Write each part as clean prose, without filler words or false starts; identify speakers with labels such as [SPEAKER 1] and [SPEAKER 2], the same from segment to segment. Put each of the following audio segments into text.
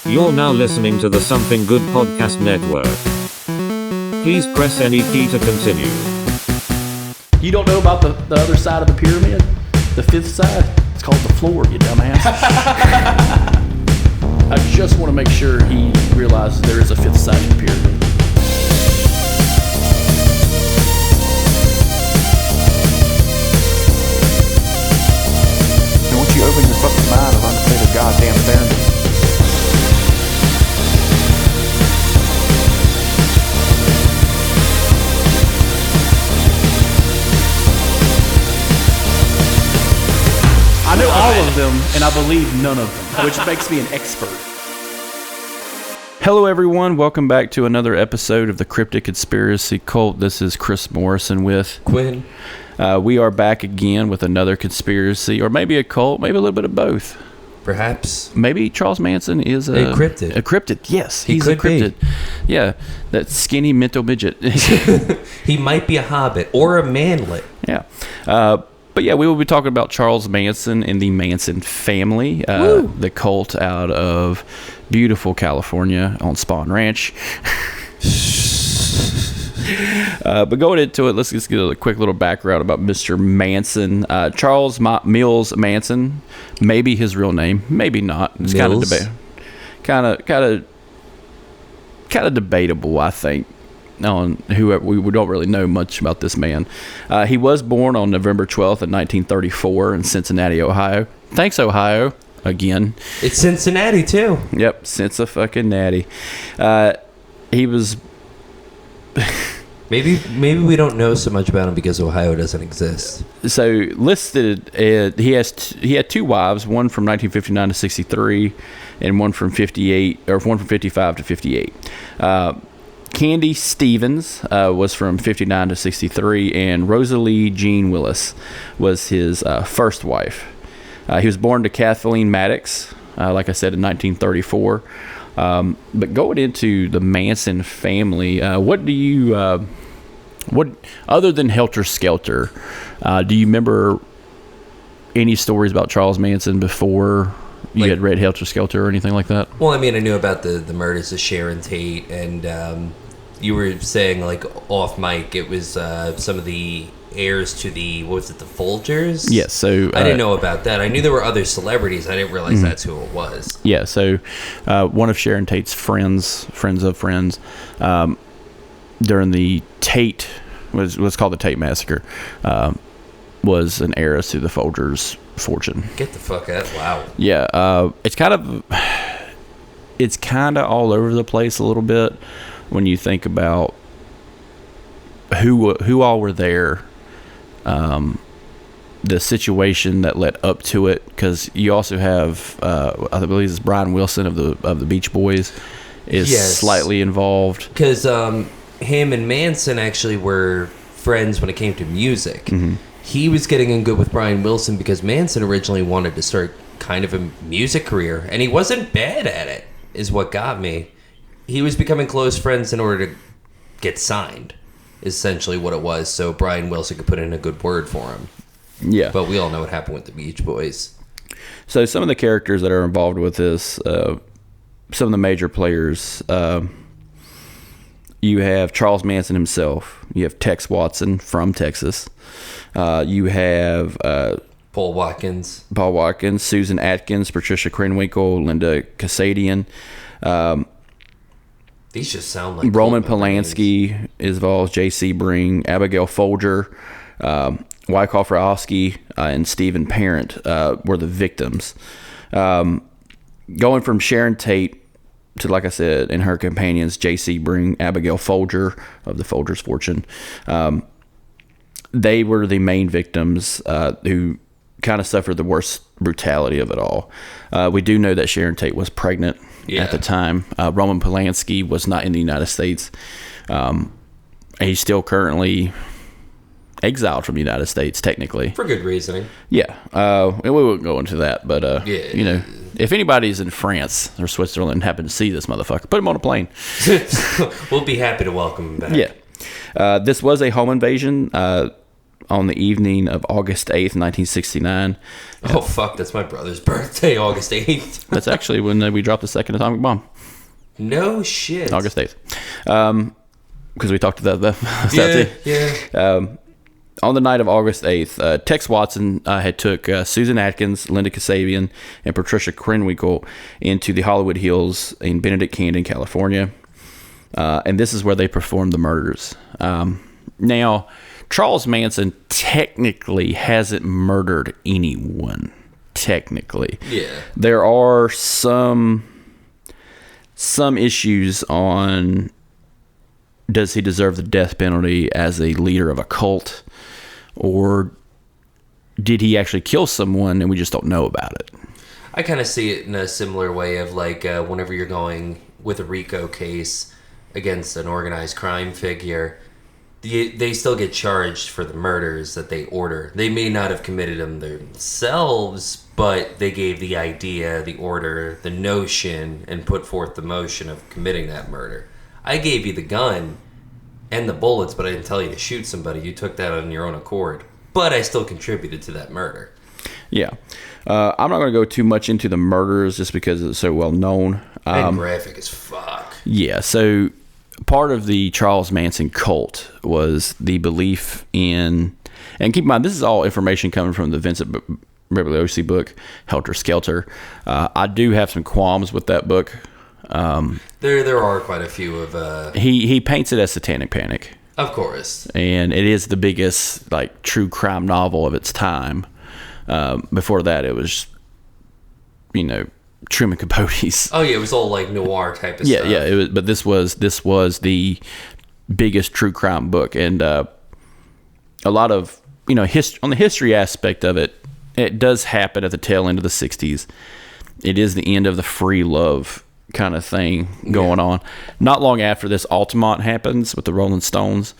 [SPEAKER 1] You're now listening to the Something Good Podcast Network. Please press any key to continue.
[SPEAKER 2] You don't know about the other side of the pyramid? The fifth side? It's called the floor, you dumbass. I just want to make sure he realizes there is a fifth side to the pyramid. And once you open your fucking mind of undefeated goddamn fairness. I know all of them, and I believe none of them, which makes me an expert. Hello, everyone. Welcome back to another episode of the Cryptic Conspiracy Cult. This is Chris Morrison with
[SPEAKER 3] Quinn.
[SPEAKER 2] We are back again with another conspiracy, or maybe a cult, maybe a little bit of both.
[SPEAKER 3] Perhaps.
[SPEAKER 2] Maybe Charles Manson is
[SPEAKER 3] a cryptid.
[SPEAKER 2] A cryptid, yes.
[SPEAKER 3] He's
[SPEAKER 2] a cryptid. Yeah, that skinny mental midget.
[SPEAKER 3] He might be a hobbit or a manlet.
[SPEAKER 2] Yeah. But yeah, we will be talking about Charles Manson and the Manson family, the cult out of beautiful California on Spawn Ranch. But going into it, let's just get a quick little background about Mr. Manson. Charles Mills Manson, maybe his real name, maybe not. It's kind of debatable, I think. On whoever, we don't really know much about this man. He was born on November 12th in 1934 in Cincinnati, Ohio. Thanks, Ohio, again.
[SPEAKER 3] It's Cincinnati too.
[SPEAKER 2] Yep, Cincy-fucking-natty. He was.
[SPEAKER 3] Maybe we don't know so much about him because Ohio doesn't exist.
[SPEAKER 2] So listed, he had two wives, one from 1959 to 63, and one from 55 to 58. Candy Stevens was from 59 to 63, and Rosalie Jean Willis was his first wife. He was born to Kathleen Maddox, like I said, in 1934. But going into the Manson family, what other than Helter Skelter, do you remember any stories about Charles Manson before you had read Helter Skelter or anything like that?
[SPEAKER 3] Well, I mean, I knew about the murders of Sharon Tate, and you were saying, like, off mic, it was some of the heirs to the Folgers?
[SPEAKER 2] Yes, so
[SPEAKER 3] I didn't know about that. I knew there were other celebrities. I didn't realize that's who it was.
[SPEAKER 2] Yeah, so one of Sharon Tate's friends of friends, during the Tate, was called the Tate Massacre, was an heiress to the Folgers fortune.
[SPEAKER 3] Get the fuck out! Wow.
[SPEAKER 2] Yeah, it's kind of all over the place a little bit when you think about who all were there, the situation that led up to it, because you also have I believe it's Brian Wilson of the Beach Boys is slightly involved,
[SPEAKER 3] because him and Manson actually were friends when it came to music. Mm-hmm. He was getting in good with Brian Wilson because Manson originally wanted to start kind of a music career, and he wasn't bad at it, is what got me. He was becoming close friends in order to get signed, is essentially what it was, so Brian Wilson could put in a good word for him.
[SPEAKER 2] Yeah.
[SPEAKER 3] But we all know what happened with the Beach Boys.
[SPEAKER 2] So some of the characters that are involved with this, some of the major players, you have Charles Manson himself. You have Tex Watson from Texas. You have
[SPEAKER 3] Paul Watkins,
[SPEAKER 2] Susan Atkins, Patricia Krenwinkel, Linda Kasadian.
[SPEAKER 3] These just sound like
[SPEAKER 2] Roman Polanski is involved. J.C. Bring, Abigail Folger, Wyckoff Rowski, and Stephen Parent were the victims. Going from Sharon Tate to, like I said, and her companions, J.C. Bring, Abigail Folger of the Folgers fortune, they were the main victims who kind of suffered the worst brutality of it all. We do know that Sharon Tate was pregnant at the time. Roman Polanski was not in the United States. He's still currently exiled from the United States, technically.
[SPEAKER 3] For good reasoning.
[SPEAKER 2] Yeah. And we won't go into that, but, you know, if anybody's in France or Switzerland and happen to see this motherfucker, put him on a plane.
[SPEAKER 3] We'll be happy to welcome him back.
[SPEAKER 2] Yeah. This was a home invasion. on the evening of August 8th, 1969.
[SPEAKER 3] Oh, fuck, that's my brother's birthday, August 8th.
[SPEAKER 2] That's actually when we dropped the second atomic bomb.
[SPEAKER 3] No shit.
[SPEAKER 2] August 8th. Because we talked about that.
[SPEAKER 3] Yeah.
[SPEAKER 2] On the night of August 8th, Tex Watson had took Susan Atkins, Linda Kasabian, and Patricia Krenwinkel into the Hollywood Hills in Benedict Canyon, California. And this is where they performed the murders. Now, Charles Manson technically hasn't murdered anyone. Technically.
[SPEAKER 3] Yeah.
[SPEAKER 2] There are some issues on, does he deserve the death penalty as a leader of a cult? Or did he actually kill someone and we just don't know about it?
[SPEAKER 3] I kind of see it in a similar way of like whenever you're going with a RICO case against an organized crime figure, they still get charged for the murders that they order. They may not have committed them themselves, but they gave the idea, the order, the notion, and put forth the motion of committing that murder. I gave you the gun and the bullets, but I didn't tell you to shoot somebody. You took that on your own accord. But I still contributed to that murder.
[SPEAKER 2] Yeah. I'm not going to go too much into the murders just because it's so well known.
[SPEAKER 3] And graphic as fuck.
[SPEAKER 2] Yeah, so part of the Charles Manson cult was the belief in, and keep in mind, this is all information coming from the Vincent Bibliosi book, Helter Skelter. I do have some qualms with that book.
[SPEAKER 3] There are quite a few of
[SPEAKER 2] he paints it as Satanic Panic,
[SPEAKER 3] of course,
[SPEAKER 2] and it is the biggest like true crime novel of its time. Before that, it was, Truman Capote's.
[SPEAKER 3] Oh yeah, it was all like noir type of stuff.
[SPEAKER 2] Yeah. It was, but this was the biggest true crime book, and a lot of on the history aspect of it. It does happen at the tail end of the '60s. It is the end of the free love kind of thing going on. Not long after this, Altamont happens with the Rolling Stones.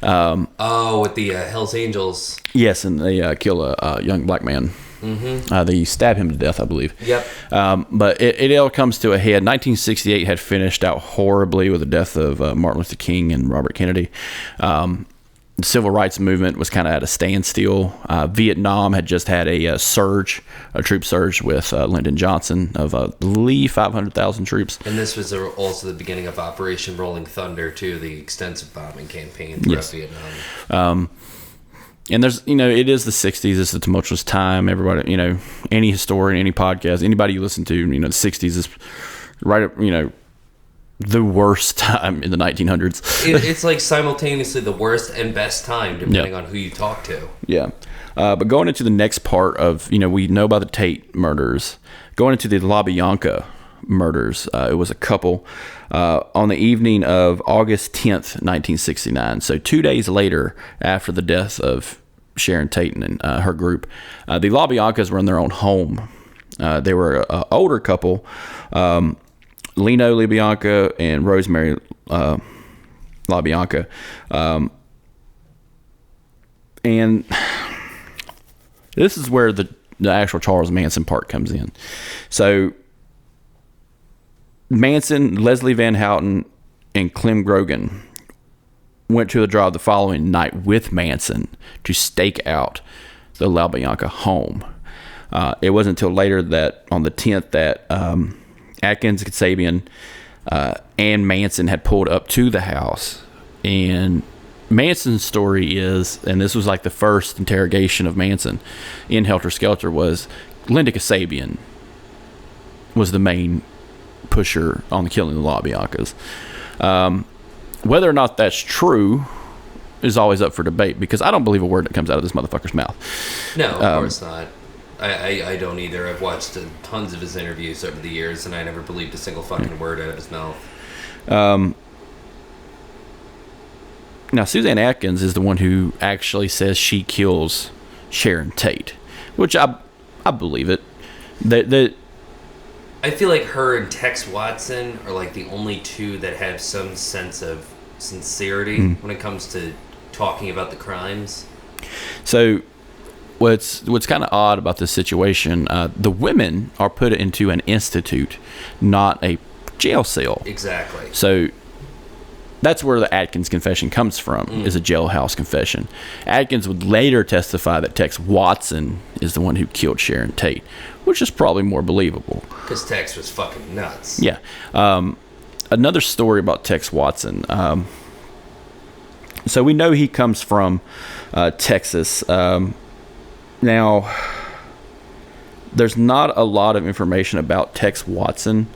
[SPEAKER 3] With the Hells Angels.
[SPEAKER 2] Yes, and they kill a young black man. Mm-hmm. They stab him to death, I believe.
[SPEAKER 3] Yep.
[SPEAKER 2] But it all comes to a head. 1968 had finished out horribly with the death of Martin Luther King and Robert Kennedy. The civil rights movement was kind of at a standstill. Vietnam had just had a troop surge with Lyndon Johnson of, I believe, 500,000 troops.
[SPEAKER 3] And this was also the beginning of Operation Rolling Thunder, too, the extensive bombing campaign throughout Vietnam.
[SPEAKER 2] And there's, it is the 60s. It's a tumultuous time. Everybody, any historian, any podcast, anybody you listen to, the 60s is right, the worst time in the 1900s.
[SPEAKER 3] It's like simultaneously the worst and best time, depending on who you talk to.
[SPEAKER 2] Yeah. But going into the next part of, we know about the Tate murders. Going into the LaBianca murders, it was a couple on the evening of August 10th, 1969. So 2 days later, after the death of Sharon Tate and her group, the LaBiancas were in their own home. They were an older couple. Lino LaBianca and Rosemary LaBianca. And this is where the actual Charles Manson part comes in. So Manson, Leslie Van Houten, and Clem Grogan went to the drive the following night with Manson to stake out the LaBianca home. It wasn't until later that on the 10th that Atkins, Kasabian, and Manson had pulled up to the house. And Manson's story is, and this was like the first interrogation of Manson in Helter Skelter, was Linda Kasabian was the main pusher on the killing of the LaBiancas. Whether or not that's true is always up for debate, because I don't believe a word that comes out of this motherfucker's mouth.
[SPEAKER 3] No, of course not. I don't either. I've watched tons of his interviews over the years, and I never believed a single fucking word out of his mouth.
[SPEAKER 2] Now, Suzanne Atkins is the one who actually says she kills Sharon Tate, which I believe it.
[SPEAKER 3] I feel like her and Tex Watson are like the only two that have some sense of sincerity when it comes to talking about the crimes.
[SPEAKER 2] So what's kind of odd about this situation, the women are put into an institute, not a jail cell.
[SPEAKER 3] Exactly.
[SPEAKER 2] So that's where the Atkins confession comes from, is a jailhouse confession. Atkins would later testify that Tex Watson is the one who killed Sharon Tate, which is probably more believable.
[SPEAKER 3] Because Tex was fucking nuts.
[SPEAKER 2] Yeah. Another story about Tex Watson. So we know he comes from Texas. Now, there's not a lot of information about Tex Watson,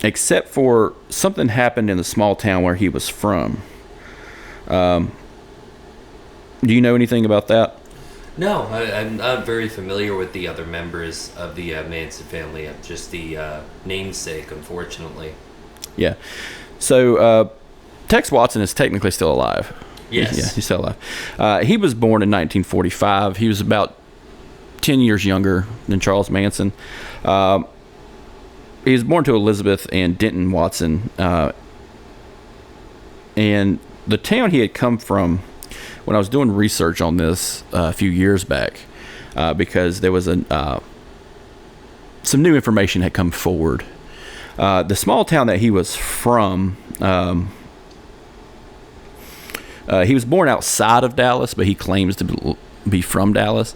[SPEAKER 2] except for something happened in the small town where he was from. Do you know anything about that?
[SPEAKER 3] No, I'm not very familiar with the other members of the Manson family. I'm just the namesake, unfortunately.
[SPEAKER 2] Yeah. So Tex Watson is technically still alive.
[SPEAKER 3] Yes.
[SPEAKER 2] Yeah, he's still alive. He was born in 1945. He was about 10 years younger than Charles Manson. He was born to Elizabeth and Denton Watson. And the town he had come from, when I was doing research on this a few years back, because there was some new information had come forward. The small town that he was from, he was born outside of Dallas, but he claims to be from Dallas.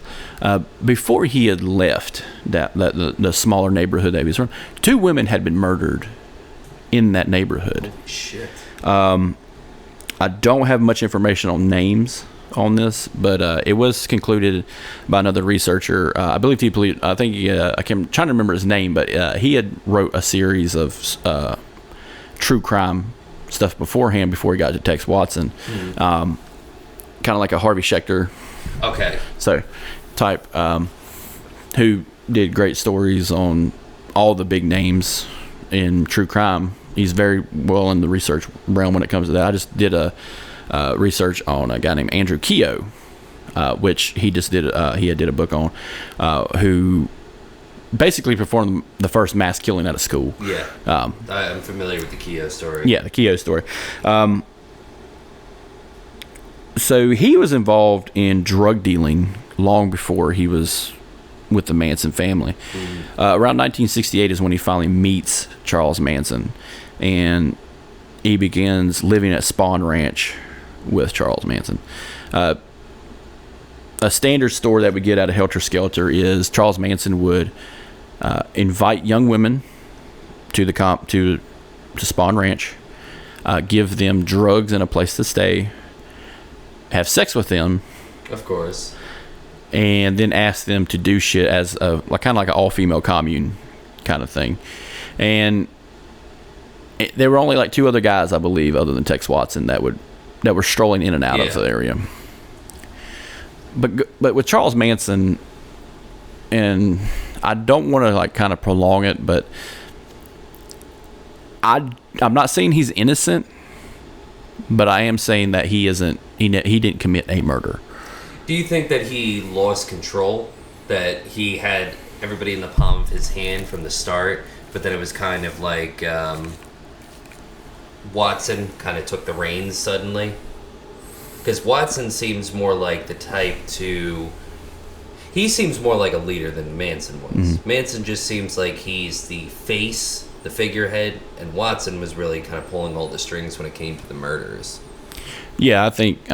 [SPEAKER 2] Before he had left the smaller neighborhood that he was from, 2 women had been murdered in that neighborhood.
[SPEAKER 3] Holy shit.
[SPEAKER 2] I don't have much information on names on this, but it was concluded by another researcher. I believe I think I'm trying to remember his name, but he had wrote a series of true crime stuff beforehand before he got to Tex Watson. Kind of like a Harvey Schechter.
[SPEAKER 3] Okay.
[SPEAKER 2] So type, who did great stories on all the big names in true crime. He's very well in the research realm when it comes to that. I just did a research on a guy named Andrew Keogh, which he just did. He did a book on, who basically performed the first mass killing at a school.
[SPEAKER 3] Yeah. I'm familiar with the Keogh story.
[SPEAKER 2] Yeah, the Keogh story. So he was involved in drug dealing long before he was with the Manson family. Around 1968 is when he finally meets Charles Manson, and he begins living at Spawn Ranch with Charles Manson. A standard story that we get out of Helter Skelter is Charles Manson would invite young women to Spawn Ranch, give them drugs and a place to stay, have sex with them,
[SPEAKER 3] of course,
[SPEAKER 2] and then ask them to do shit as kind of like an all-female commune kind of thing. And there were only like 2 other guys, I believe, other than Tex Watson, that were strolling in and out of the area. But with Charles Manson, and I don't want to like kind of prolong it, but I'm not saying he's innocent, but I am saying that he isn't. He didn't commit a murder.
[SPEAKER 3] Do you think that he lost control? That he had everybody in the palm of his hand from the start, but then it was kind of like Watson kind of took the reins suddenly? Because Watson seems more like the type to... He seems more like a leader than Manson was. Mm-hmm. Manson just seems like he's the face, the figurehead, and Watson was really kind of pulling all the strings when it came to the murders. Yeah,
[SPEAKER 2] I think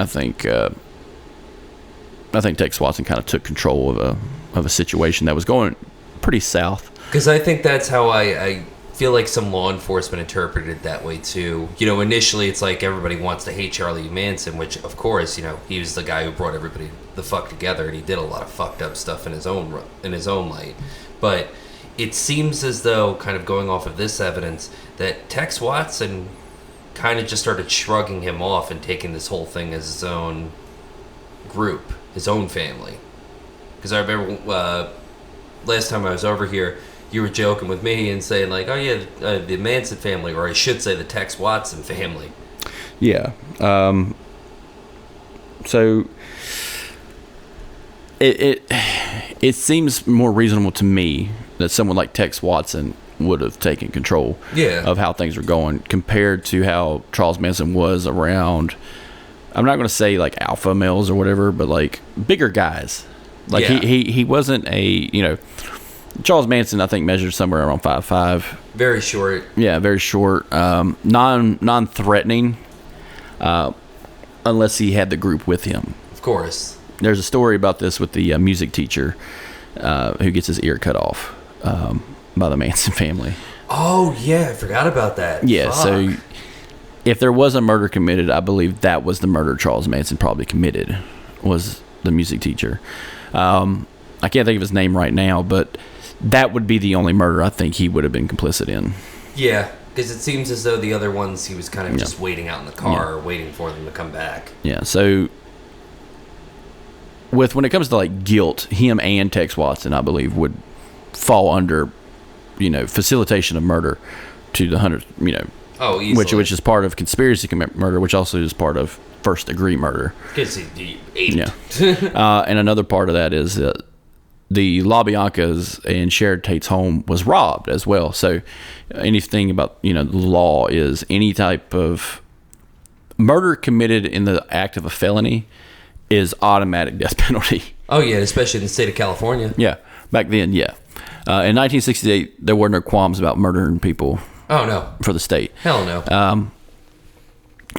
[SPEAKER 2] Tex Watson kind of took control of a situation that was going pretty south.
[SPEAKER 3] Because I think that's how I feel like some law enforcement interpreted it that way too. You know, initially it's like everybody wants to hate Charlie Manson, which of course, you know, he was the guy who brought everybody the fuck together, and he did a lot of fucked up stuff in his own light. But it seems as though, kind of going off of this evidence, that Tex Watson kind of just started shrugging him off and taking this whole thing as his own group, his own family. Because I remember last time I was over here, you were joking with me and saying like, oh yeah, the Manson family, or I should say the Tex Watson family.
[SPEAKER 2] Yeah. So it seems more reasonable to me that someone like Tex Watson would have taken control of how things were going compared to how Charles Manson was around. I'm not going to say like alpha males or whatever, but like bigger guys. Like he wasn't a, you know, Charles Manson, I think, measured somewhere around 5'5".
[SPEAKER 3] Very short.
[SPEAKER 2] Yeah, very short. Non-threatening, unless he had the group with him.
[SPEAKER 3] Of course.
[SPEAKER 2] There's a story about this with the music teacher who gets his ear cut off by the Manson family.
[SPEAKER 3] Oh, yeah. I forgot about that.
[SPEAKER 2] Yeah,
[SPEAKER 3] Fuck.
[SPEAKER 2] so if there was a murder committed, I believe that was the murder Charles Manson probably committed, was the music teacher. I can't think of his name right now, but that would be the only murder I think he would have been complicit in.
[SPEAKER 3] Yeah, because it seems as though the other ones he was kind of just waiting out in the car, waiting for them to come back.
[SPEAKER 2] Yeah, so when it comes to like guilt, him and Tex Watson, I believe, would fall under, facilitation of murder to the 100,
[SPEAKER 3] Oh, easily.
[SPEAKER 2] which is part of conspiracy to commit murder, which also is part of first degree murder.
[SPEAKER 3] Because he ate
[SPEAKER 2] Yeah.
[SPEAKER 3] it.
[SPEAKER 2] And another part of that is that the LaBianca's and Sharon Tate's home was robbed as well. So anything about, the law is any type of murder committed in the act of a felony is automatic death penalty.
[SPEAKER 3] Oh, yeah, especially in the state of California.
[SPEAKER 2] Yeah. Back then, yeah. In 1968, there were no qualms about murdering people
[SPEAKER 3] Oh, no.
[SPEAKER 2] for the state.
[SPEAKER 3] Hell no.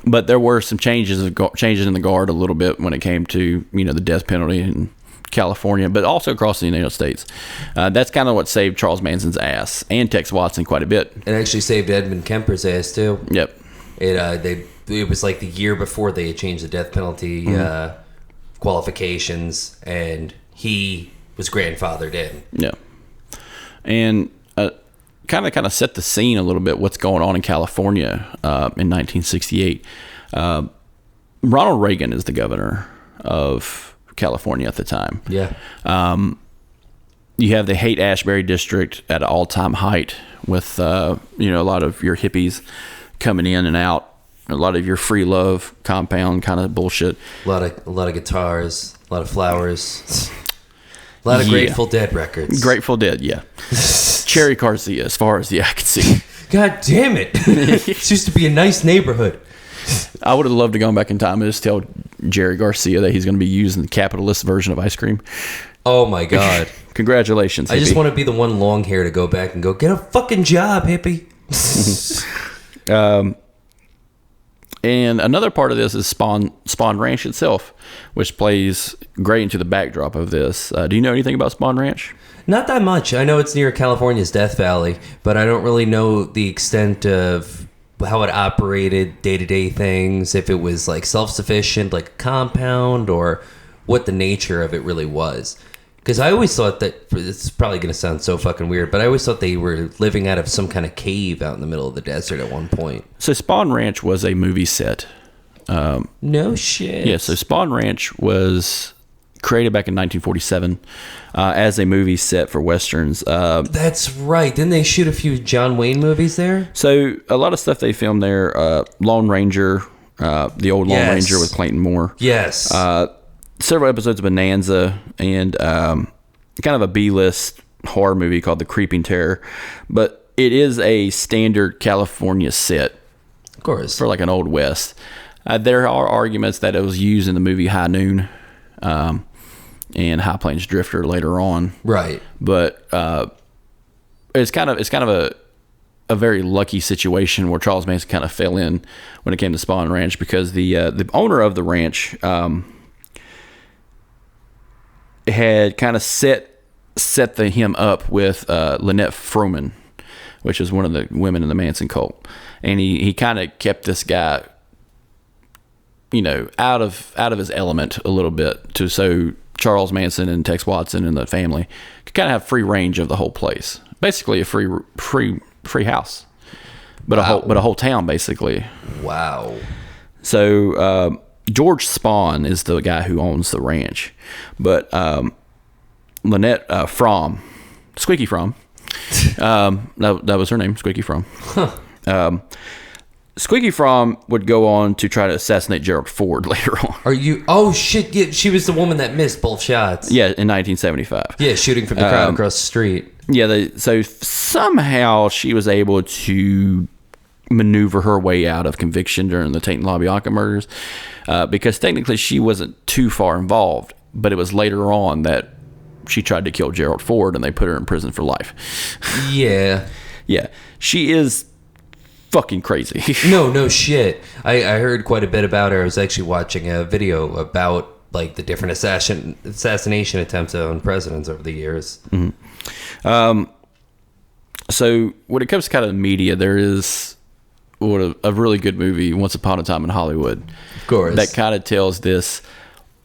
[SPEAKER 2] But there were some changes in the guard a little bit when it came to, the death penalty in California, but also across the United States. That's kind of what saved Charles Manson's ass and Tex Watson quite a bit.
[SPEAKER 3] It actually saved Edmund Kemper's ass, too.
[SPEAKER 2] Yep.
[SPEAKER 3] It was like the year before they had changed the death penalty qualifications, and he was grandfathered in.
[SPEAKER 2] Yeah. And kind of set the scene a little bit what's going on in California in 1968. Ronald Reagan is the governor of California at the time.
[SPEAKER 3] Yeah.
[SPEAKER 2] You have the Haight-Ashbury district at an all-time height with, a lot of your hippies coming in and out, a lot of your free love compound kind of bullshit.
[SPEAKER 3] A lot of guitars, a lot of flowers, a lot of Grateful Dead records.
[SPEAKER 2] Grateful Dead, yeah. Cherry Garcia, as far as the eye can see.
[SPEAKER 3] God damn it. It used to be a nice neighborhood.
[SPEAKER 2] I would have loved to go back in time and just tell Jerry Garcia that he's going to be using the capitalist version of ice cream.
[SPEAKER 3] Oh, my God.
[SPEAKER 2] Congratulations, hippie.
[SPEAKER 3] I just want to be the one long hair to go back and go, get a fucking job, hippie.
[SPEAKER 2] And another part of this is Spawn Ranch itself, which plays great into the backdrop of this. Do you know anything about Spawn Ranch?
[SPEAKER 3] Not that much. I know it's near California's Death Valley, but I don't really know the extent of how it operated, day-to-day things, if it was like self-sufficient, like a compound, or what the nature of it really was. Because I always thought that, this is probably going to sound so fucking weird, but I always thought they were living out of some kind of cave out in the middle of the desert at one point.
[SPEAKER 2] So Spawn Ranch was a movie set.
[SPEAKER 3] No shit.
[SPEAKER 2] Yeah, so Spawn Ranch was created back in 1947 as a movie set for Westerns.
[SPEAKER 3] That's right. Didn't they shoot a few John Wayne movies there?
[SPEAKER 2] So a lot of stuff they filmed there, Lone Ranger, the old Lone Ranger with Clayton Moore.
[SPEAKER 3] Yes.
[SPEAKER 2] Several episodes of Bonanza, and kind of a B-list horror movie called The Creeping Terror. But it is a standard California set.
[SPEAKER 3] Of course.
[SPEAKER 2] For like an Old West. There are arguments that it was used in the movie High Noon and High Plains Drifter later on.
[SPEAKER 3] Right.
[SPEAKER 2] But it's kind of a very lucky situation where Charles Manson kind of fell in when it came to Spawn Ranch, because the owner of the ranch had kind of set him up with Lynette Froman, which is one of the women in the Manson cult, and he kind of kept this guy, out of his element a little bit, so Charles Manson and Tex Watson and the family could kind of have free range of the whole place, basically a free house, but a whole town basically.
[SPEAKER 3] Wow.
[SPEAKER 2] So George Spahn is the guy who owns the ranch, but Lynette Squeaky Fromm, that was her name, Squeaky Fromm.
[SPEAKER 3] Huh.
[SPEAKER 2] Squeaky Fromm would go on to try to assassinate Gerald Ford later on.
[SPEAKER 3] Are you? Oh shit! Yeah, she was the woman that missed both shots.
[SPEAKER 2] Yeah, in 1975.
[SPEAKER 3] Yeah, shooting from the crowd across the street.
[SPEAKER 2] Yeah, so somehow she was able to maneuver her way out of conviction during the Tate and LaBianca murders, because technically she wasn't too far involved, but it was later on that she tried to kill Gerald Ford and they put her in prison for life.
[SPEAKER 3] Yeah.
[SPEAKER 2] Yeah. She is fucking crazy.
[SPEAKER 3] No shit. I heard quite a bit about her. I was actually watching a video about like the different assassination attempts on presidents over the years.
[SPEAKER 2] So when it comes to kind of media, there is a really good movie, Once Upon a Time in Hollywood.
[SPEAKER 3] Of course.
[SPEAKER 2] That kind of tells this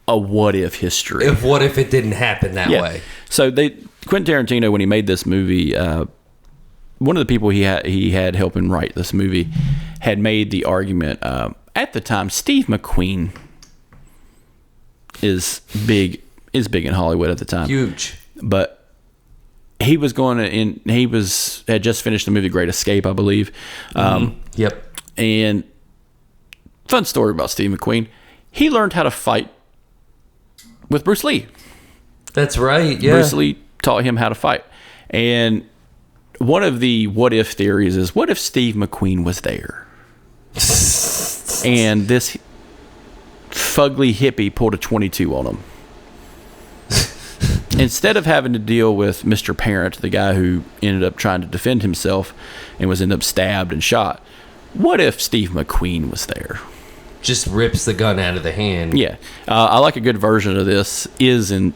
[SPEAKER 2] a what if history.
[SPEAKER 3] What if it didn't happen that way?
[SPEAKER 2] So Quentin Tarantino, when he made this movie, one of the people he had helping write this movie had made the argument, at the time, Steve McQueen is big in Hollywood at the time.
[SPEAKER 3] Huge.
[SPEAKER 2] But he was had just finished the movie Great Escape, I believe.
[SPEAKER 3] Yep.
[SPEAKER 2] And fun story about Steve McQueen. He learned how to fight with Bruce Lee.
[SPEAKER 3] That's right. Yeah.
[SPEAKER 2] Bruce Lee taught him how to fight. And one of the what if theories is, what if Steve McQueen was there? And this fugly hippie pulled a 22 on him. Instead of having to deal with Mr. Parent, the guy who ended up trying to defend himself and ended up stabbed and shot, what if Steve McQueen was there?
[SPEAKER 3] Just rips the gun out of the hand.
[SPEAKER 2] Yeah. I like a good version of this is in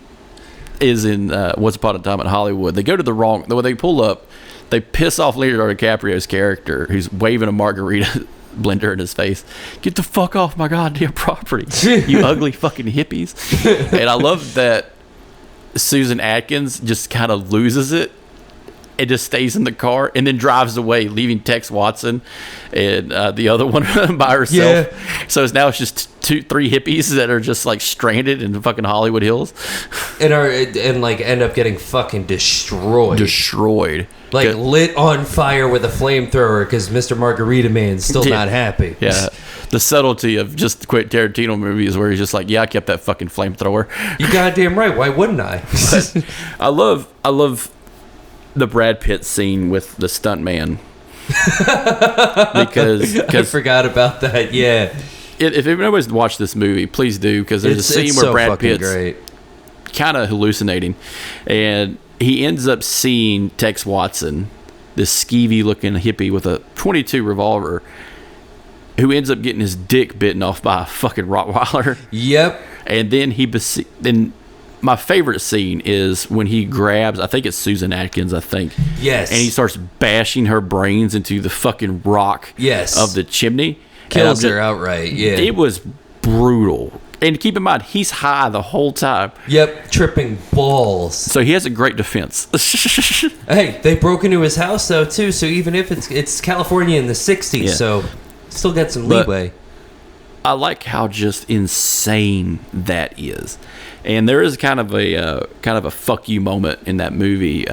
[SPEAKER 2] Once Upon a Time in Hollywood. They go to when they pull up, they piss off Leonardo DiCaprio's character, who's waving a margarita blender in his face. Get the fuck off my goddamn property, you ugly fucking hippies. And I love that Susan Atkins just kind of loses it and just stays in the car and then drives away, leaving Tex Watson and the other one by herself. Yeah. So it's just 3 hippies that are just like stranded in the fucking Hollywood Hills
[SPEAKER 3] and end up getting fucking destroyed. Like lit on fire with a flamethrower because Mr. Margarita Man's still not happy.
[SPEAKER 2] Yeah. The subtlety of just Quentin Tarantino movies where he's just like, yeah, I kept that fucking flamethrower.
[SPEAKER 3] You goddamn right. Why wouldn't I?
[SPEAKER 2] I love the Brad Pitt scene with the stuntman. because
[SPEAKER 3] I forgot about that. Yeah.
[SPEAKER 2] If anybody's watched this movie, please do, because there's a scene where Brad Pitt's kind of hallucinating, and he ends up seeing Tex Watson, this skeevy-looking hippie with a .22 revolver, who ends up getting his dick bitten off by a fucking Rottweiler.
[SPEAKER 3] Yep.
[SPEAKER 2] And then my favorite scene is when he grabs, I think it's Susan Atkins,
[SPEAKER 3] Yes.
[SPEAKER 2] And he starts bashing her brains into the fucking rock of the chimney.
[SPEAKER 3] Kills her outright, yeah.
[SPEAKER 2] It was brutal. And keep in mind, he's high the whole time.
[SPEAKER 3] Yep, tripping balls.
[SPEAKER 2] So he has a great defense.
[SPEAKER 3] Hey, they broke into his house, though, too, so even if it's California in the 60s, so still got some leeway.
[SPEAKER 2] I like how just insane that is. And there is kind of a fuck you moment in that movie.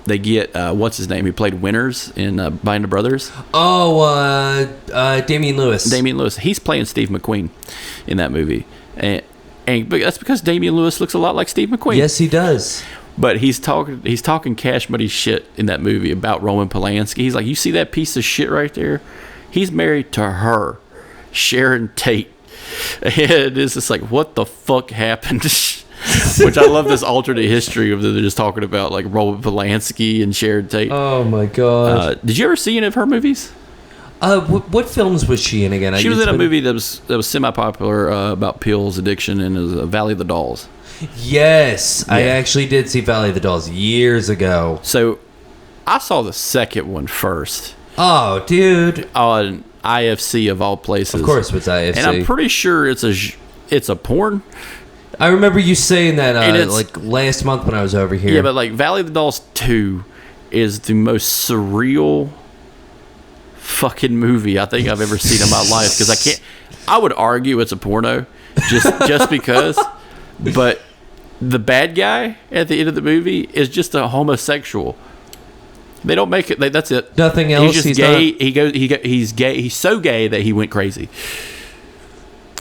[SPEAKER 2] They get what's his name? He played Winters in Band of Brothers.
[SPEAKER 3] Oh, Damian Lewis.
[SPEAKER 2] Damian Lewis. He's playing Steve McQueen in that movie, and but that's because Damian Lewis looks a lot like Steve McQueen.
[SPEAKER 3] Yes, he does.
[SPEAKER 2] But he's talking cash money shit in that movie about Roman Polanski. He's like, you see that piece of shit right there? He's married to her, Sharon Tate. And it's just like, what the fuck happened? Which I love this alternate history of they're just talking about like Roman Polanski and Sharon Tate.
[SPEAKER 3] Oh my god!
[SPEAKER 2] Did you ever see any of her movies?
[SPEAKER 3] What films was she in again?
[SPEAKER 2] She was in a movie that was semi-popular about pills addiction, and it was Valley of the Dolls.
[SPEAKER 3] Yes, yeah. I actually did see Valley of the Dolls years ago.
[SPEAKER 2] So I saw the second one first.
[SPEAKER 3] Oh, dude!
[SPEAKER 2] On IFC of all places.
[SPEAKER 3] Of course, it's IFC,
[SPEAKER 2] and I'm pretty sure it's a porn.
[SPEAKER 3] I remember you saying that like last month when I was over here.
[SPEAKER 2] Yeah, but like Valley of the Dolls 2 is the most surreal fucking movie I think I've ever seen in my life, because I would argue it's a porno just because, but the bad guy at the end of the movie is just a homosexual. They don't make it. That's it.
[SPEAKER 3] Nothing else.
[SPEAKER 2] He's just gay. He's gay. He's so gay that he went crazy.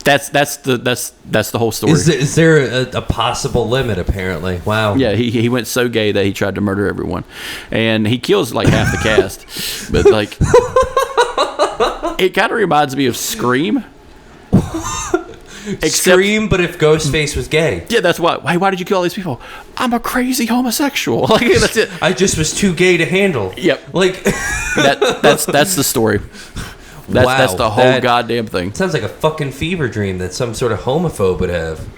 [SPEAKER 2] That's the whole story.
[SPEAKER 3] Is there a possible limit? Apparently, wow.
[SPEAKER 2] Yeah, he went so gay that he tried to murder everyone, and he kills like half the cast. But like, it kind of reminds me of Scream.
[SPEAKER 3] Scream, but if Ghostface was gay.
[SPEAKER 2] Yeah, that's why. Hey, why did you kill all these people? I'm a crazy homosexual. Like, that's it.
[SPEAKER 3] I just was too gay to handle.
[SPEAKER 2] Yep.
[SPEAKER 3] Like
[SPEAKER 2] that's the story. That's the whole goddamn thing.
[SPEAKER 3] Sounds like a fucking fever dream that some sort of homophobe would have.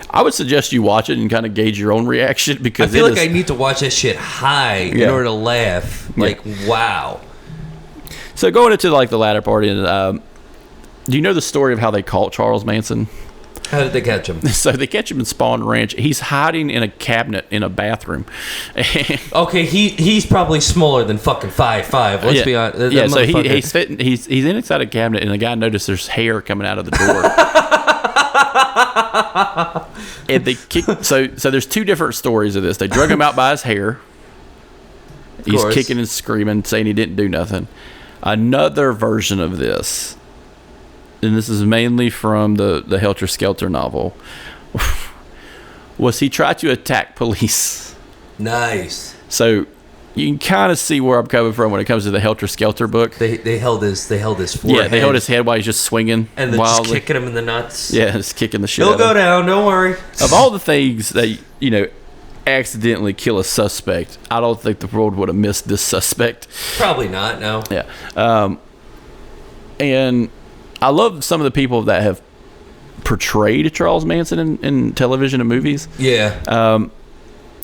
[SPEAKER 2] I would suggest you watch it and kind of gauge your own reaction, because
[SPEAKER 3] I feel like I need to watch that shit high in order to laugh. Like, wow.
[SPEAKER 2] So going into like the latter part, and do you know the story of how they caught Charles Manson?
[SPEAKER 3] How did they catch him?
[SPEAKER 2] So they catch him in Spawn Ranch. He's hiding in a cabinet in a bathroom.
[SPEAKER 3] Okay, he's probably smaller than fucking 5'5". Let's be honest.
[SPEAKER 2] Yeah, so he's fitting. He's inside a cabinet, and the guy noticed there's hair coming out of the door. And they kick. So there's two different stories of this. They drug him out by his hair. He's kicking and screaming, saying he didn't do nothing. Another version of this, and this is mainly from the Helter Skelter novel, was he tried to attack police.
[SPEAKER 3] Nice.
[SPEAKER 2] So you can kind of see where I'm coming from when it comes to the Helter Skelter book.
[SPEAKER 3] They held his forehead.
[SPEAKER 2] Yeah, they held his head while he's just swinging
[SPEAKER 3] and then
[SPEAKER 2] wildly.
[SPEAKER 3] Just kicking him in the nuts.
[SPEAKER 2] Yeah, just kicking the shit.
[SPEAKER 3] He'll go down. Don't worry.
[SPEAKER 2] Of all the things that accidentally kill a suspect, I don't think the world would have missed this suspect.
[SPEAKER 3] Probably not. No.
[SPEAKER 2] Yeah. And I love some of the people that have portrayed Charles Manson in television and movies.
[SPEAKER 3] Yeah.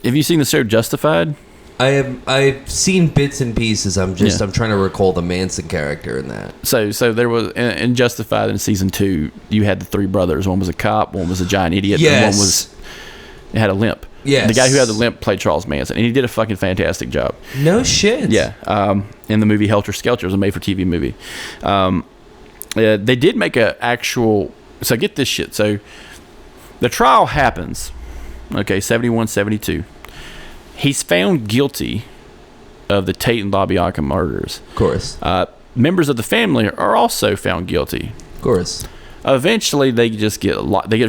[SPEAKER 2] Have you seen the show Justified?
[SPEAKER 3] I've seen bits and pieces. I'm trying to recall the Manson character in that.
[SPEAKER 2] So there was in Justified in season 2, you had the three brothers. One was a cop, one was a giant idiot, and one had a limp.
[SPEAKER 3] Yes.
[SPEAKER 2] The guy who had the limp played Charles Manson, and he did a fucking fantastic job.
[SPEAKER 3] No shit.
[SPEAKER 2] Yeah. In the movie Helter Skelter, it was a made-for-TV movie. They did make a actual. So get this shit. So the trial happens. Okay, 71, 72. He's found guilty of the Tate and LaBianca murders.
[SPEAKER 3] Of course.
[SPEAKER 2] Members of the family are also found guilty.
[SPEAKER 3] Of course.
[SPEAKER 2] Eventually, they just get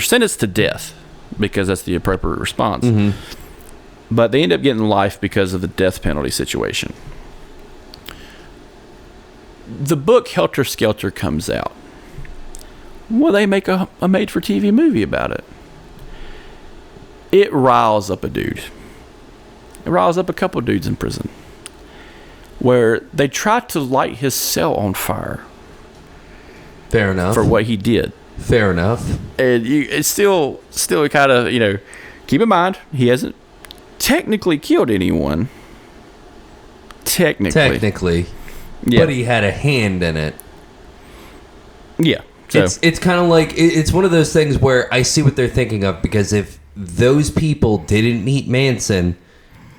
[SPEAKER 2] sentenced to death because that's the appropriate response.
[SPEAKER 3] Mm-hmm.
[SPEAKER 2] But they end up getting life because of the death penalty situation. The book Helter Skelter comes out. Well, they make a made-for-TV movie about it. It riles up a dude. It riles up a couple dudes in prison, where they tried to light his cell on fire.
[SPEAKER 3] Fair enough.
[SPEAKER 2] For what he did.
[SPEAKER 3] Fair enough.
[SPEAKER 2] And it's still kind of, keep in mind, he hasn't technically killed anyone. Technically. Yeah.
[SPEAKER 3] But he had a hand in it.
[SPEAKER 2] Yeah. So.
[SPEAKER 3] It's kind of like, it's one of those things where I see what they're thinking of, because if those people didn't meet Manson,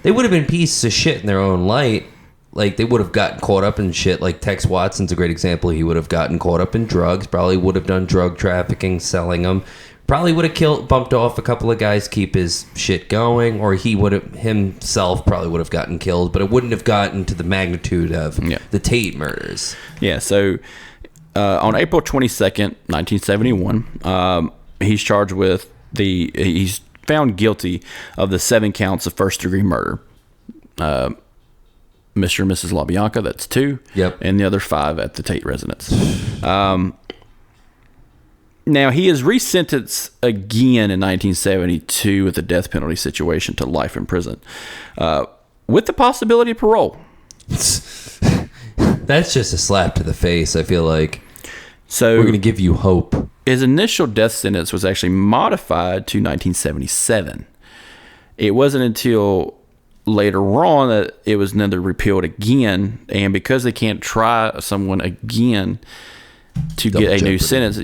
[SPEAKER 3] they would have been pieces of shit in their own light. Like, they would have gotten caught up in shit. Like, Tex Watson's a great example. He would have gotten caught up in drugs, probably would have done drug trafficking, selling them. Probably would have bumped off a couple of guys, keep his shit going, or he would have himself probably would have gotten killed, but it wouldn't have gotten to the magnitude of the Tate murders. Yeah,
[SPEAKER 2] so on April 22nd, 1971, he's charged with he's found guilty of the 7 counts of first-degree murder. Mr. and Mrs. LaBianca, that's 2.
[SPEAKER 3] Yep.
[SPEAKER 2] And the other 5 at the Tate residence. Now, he is resentenced again in 1972 with the death penalty situation to life in prison, with the possibility of parole.
[SPEAKER 3] That's just a slap to the face, I feel like.
[SPEAKER 2] So
[SPEAKER 3] we're going to give you hope.
[SPEAKER 2] His initial death sentence was actually modified to 1977. It wasn't until later on that it was then repealed again, and because they can't try someone again to
[SPEAKER 3] double
[SPEAKER 2] get a new
[SPEAKER 3] jeopardy.
[SPEAKER 2] sentence,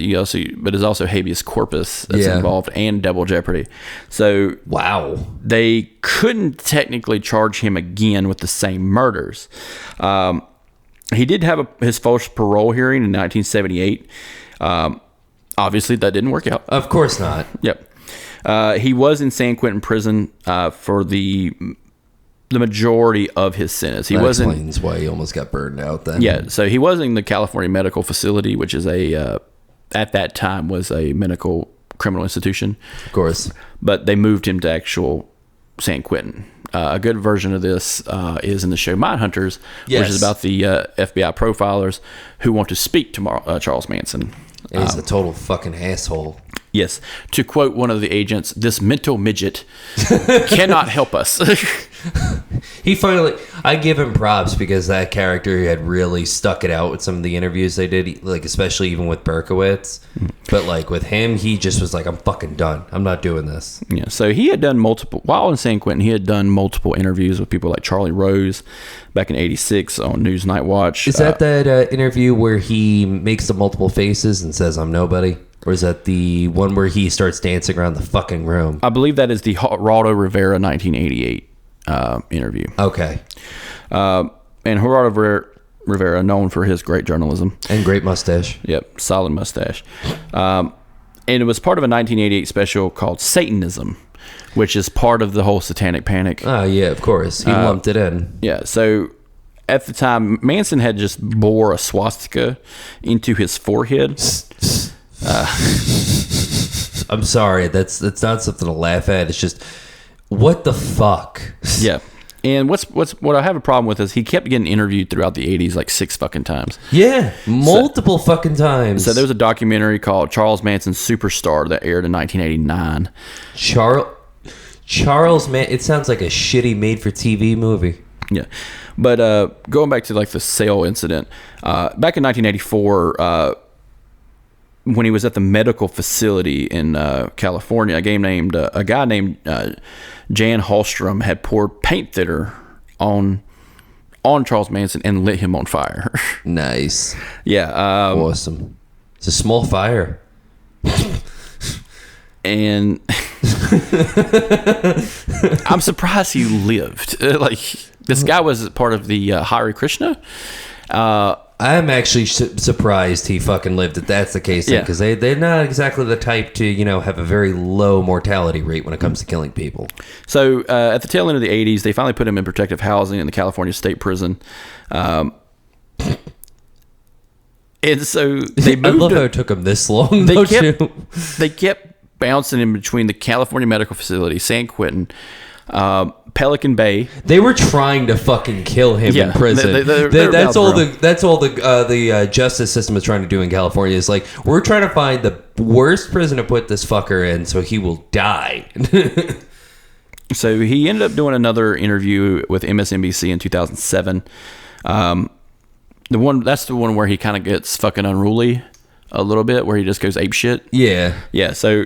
[SPEAKER 2] but there's also habeas corpus that's involved, and double jeopardy. So
[SPEAKER 3] wow,
[SPEAKER 2] they couldn't technically charge him again with the same murders. He did have his first parole hearing in 1978. Obviously, that didn't work out.
[SPEAKER 3] Of course not.
[SPEAKER 2] Yep. He was in San Quentin prison for the majority of his sentence. That
[SPEAKER 3] explains why he almost got burned out then.
[SPEAKER 2] Yeah, so he was in the California Medical Facility, which is at that time was a medical criminal institution.
[SPEAKER 3] Of course.
[SPEAKER 2] But they moved him to actual San Quentin. A good version of this is in the show Mindhunters, which is about the FBI profilers who want to speak to Charles Manson.
[SPEAKER 3] And he's a total fucking asshole.
[SPEAKER 2] Yes. To quote one of the agents, this mental midget cannot help us.
[SPEAKER 3] He finally, I give him props because that character had really stuck it out with some of the interviews they did, like especially even with Berkowitz. But like with him, he just was like, I'm fucking done. I'm not doing this.
[SPEAKER 2] Yeah. So he had done while in San Quentin, he had done multiple interviews with people like Charlie Rose back in '86 on News Night Watch.
[SPEAKER 3] Is that interview where he makes the multiple faces and says, I'm nobody? Or is that the one where he starts dancing around the fucking room?
[SPEAKER 2] I believe that is the Geraldo Rivera 1988 interview.
[SPEAKER 3] Okay.
[SPEAKER 2] And Geraldo Rivera, known for his great journalism.
[SPEAKER 3] And great mustache.
[SPEAKER 2] Yep, solid mustache. And it was part of a 1988 special called Satanism, which is part of the whole satanic panic.
[SPEAKER 3] Oh, yeah, of course. He lumped it in.
[SPEAKER 2] Yeah, so at the time, Manson had just bore a swastika into his forehead.
[SPEAKER 3] I'm sorry, that's not something to laugh at. It's just, what the fuck?
[SPEAKER 2] Yeah. And what I have a problem with is he kept getting interviewed throughout the 80s like 6 fucking times.
[SPEAKER 3] Yeah, multiple fucking times.
[SPEAKER 2] So there was a documentary called Charles Manson Superstar that aired in 1989.
[SPEAKER 3] Charles Manson, it sounds like a shitty made-for-TV movie.
[SPEAKER 2] Yeah. But going back to like the sale incident, back in 1984, when he was at the medical facility in California, a guy named Jan Hallstrom had poured paint thinner on Charles Manson and lit him on fire.
[SPEAKER 3] Nice.
[SPEAKER 2] Yeah.
[SPEAKER 3] Awesome. It's a small fire.
[SPEAKER 2] And I'm surprised he lived. Like, this guy was part of the Hare Krishna.
[SPEAKER 3] I'm actually surprised he fucking lived if that's the case.
[SPEAKER 2] Yeah.
[SPEAKER 3] Because they're not exactly the type to, have a very low mortality rate when it comes to killing people.
[SPEAKER 2] So at the tail end of the 80s, they finally put him in protective housing in the California State Prison. And so they moved
[SPEAKER 3] I love how it took him this long.
[SPEAKER 2] They kept bouncing in between the California Medical Facility, San Quentin, Pelican Bay.
[SPEAKER 3] They were trying to fucking kill him in prison. That's all the justice system is trying to do in California. Is like, we're trying to find the worst prison to put this fucker in so he will die.
[SPEAKER 2] So he ended up doing another interview with MSNBC in 2007. That's the one where he kind of gets fucking unruly a little bit, where he just goes ape shit.
[SPEAKER 3] Yeah.
[SPEAKER 2] Yeah. So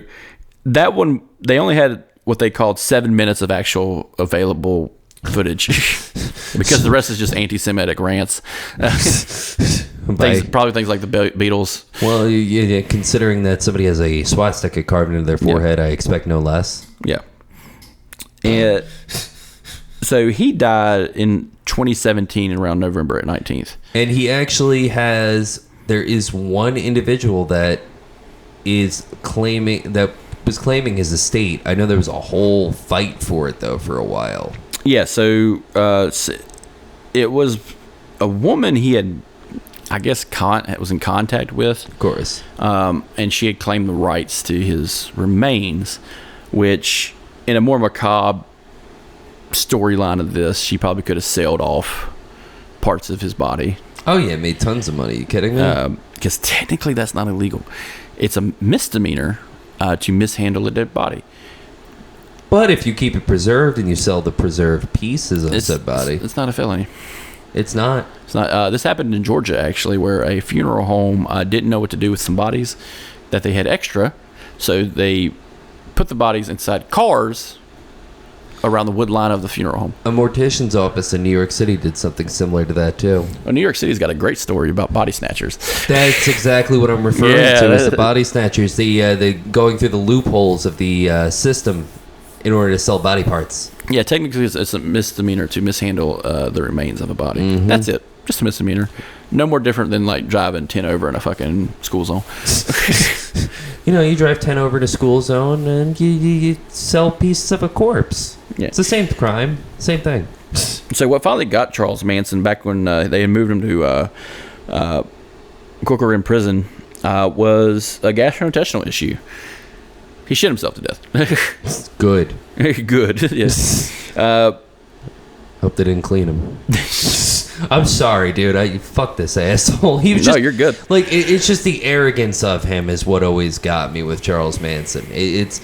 [SPEAKER 2] that one, they only had what they called 7 minutes of actual available footage because the rest is just anti-Semitic rants. Probably things like the Beatles.
[SPEAKER 3] Well, yeah, considering that somebody has a swastika carved into their forehead, I expect no less.
[SPEAKER 2] Yeah. And so he died in 2017 around November 19th.
[SPEAKER 3] And he actually there is one individual that was claiming his estate. I know there was a whole fight for it though for a while.
[SPEAKER 2] Yeah, so it was a woman he had, I guess, was in contact with.
[SPEAKER 3] Of course.
[SPEAKER 2] And she had claimed the rights to his remains, which in a more macabre storyline of this, she probably could have sailed off parts of his body.
[SPEAKER 3] Oh yeah, made tons of money. You kidding me?
[SPEAKER 2] Because technically that's not illegal. It's a misdemeanor to mishandle a dead body.
[SPEAKER 3] But if you keep it preserved and you sell the preserved pieces of said body,
[SPEAKER 2] it's not a felony.
[SPEAKER 3] It's not.
[SPEAKER 2] It's not. This happened in Georgia, actually, where a funeral home didn't know what to do with some bodies that they had extra, so they put the bodies inside cars around the wood line of the funeral home.
[SPEAKER 3] A mortician's office in New York City did something similar to that too.
[SPEAKER 2] Well, New York City's got a great story about body snatchers.
[SPEAKER 3] That's exactly what I'm referring to as the body snatchers. The going through the loopholes of the system in order to sell body parts.
[SPEAKER 2] Yeah, technically it's a misdemeanor to mishandle the remains of a body.
[SPEAKER 3] Mm-hmm.
[SPEAKER 2] That's it. Just a misdemeanor. No more different than like driving 10 over in a fucking school zone.
[SPEAKER 3] You drive 10 over to school zone and you sell pieces of a corpse. Yeah. It's the same crime. Same thing.
[SPEAKER 2] So what finally got Charles Manson back when they had moved him to Corker in prison was a gastrointestinal issue. He shit himself to death.
[SPEAKER 3] Good.
[SPEAKER 2] Good, yes.
[SPEAKER 3] Hope they didn't clean him. I'm sorry, dude. Fuck this asshole. He was
[SPEAKER 2] No,
[SPEAKER 3] just,
[SPEAKER 2] you're good.
[SPEAKER 3] Like, it's just the arrogance of him is what always got me with Charles Manson. It's,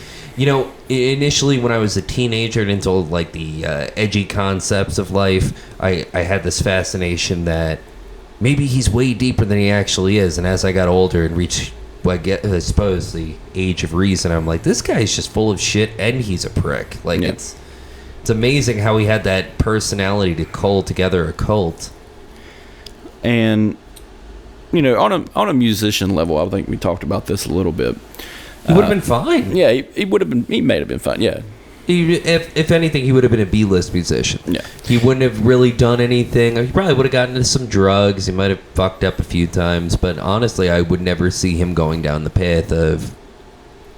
[SPEAKER 3] initially when I was a teenager and into like the edgy concepts of life, I had this fascination that maybe he's way deeper than he actually is. And as I got older and reached, I suppose, the age of reason, I'm like, this guy's just full of shit and he's a prick. Like, it's amazing how he had that personality to cull together a cult.
[SPEAKER 2] And, on a musician level, I think we talked about this a little bit.
[SPEAKER 3] He would have been fine.
[SPEAKER 2] Yeah, he would have been. He may have been fine. Yeah.
[SPEAKER 3] If anything, he would have been a B-list musician.
[SPEAKER 2] Yeah.
[SPEAKER 3] He wouldn't have really done anything. He probably would have gotten into some drugs. He might have fucked up a few times. But honestly, I would never see him going down the path of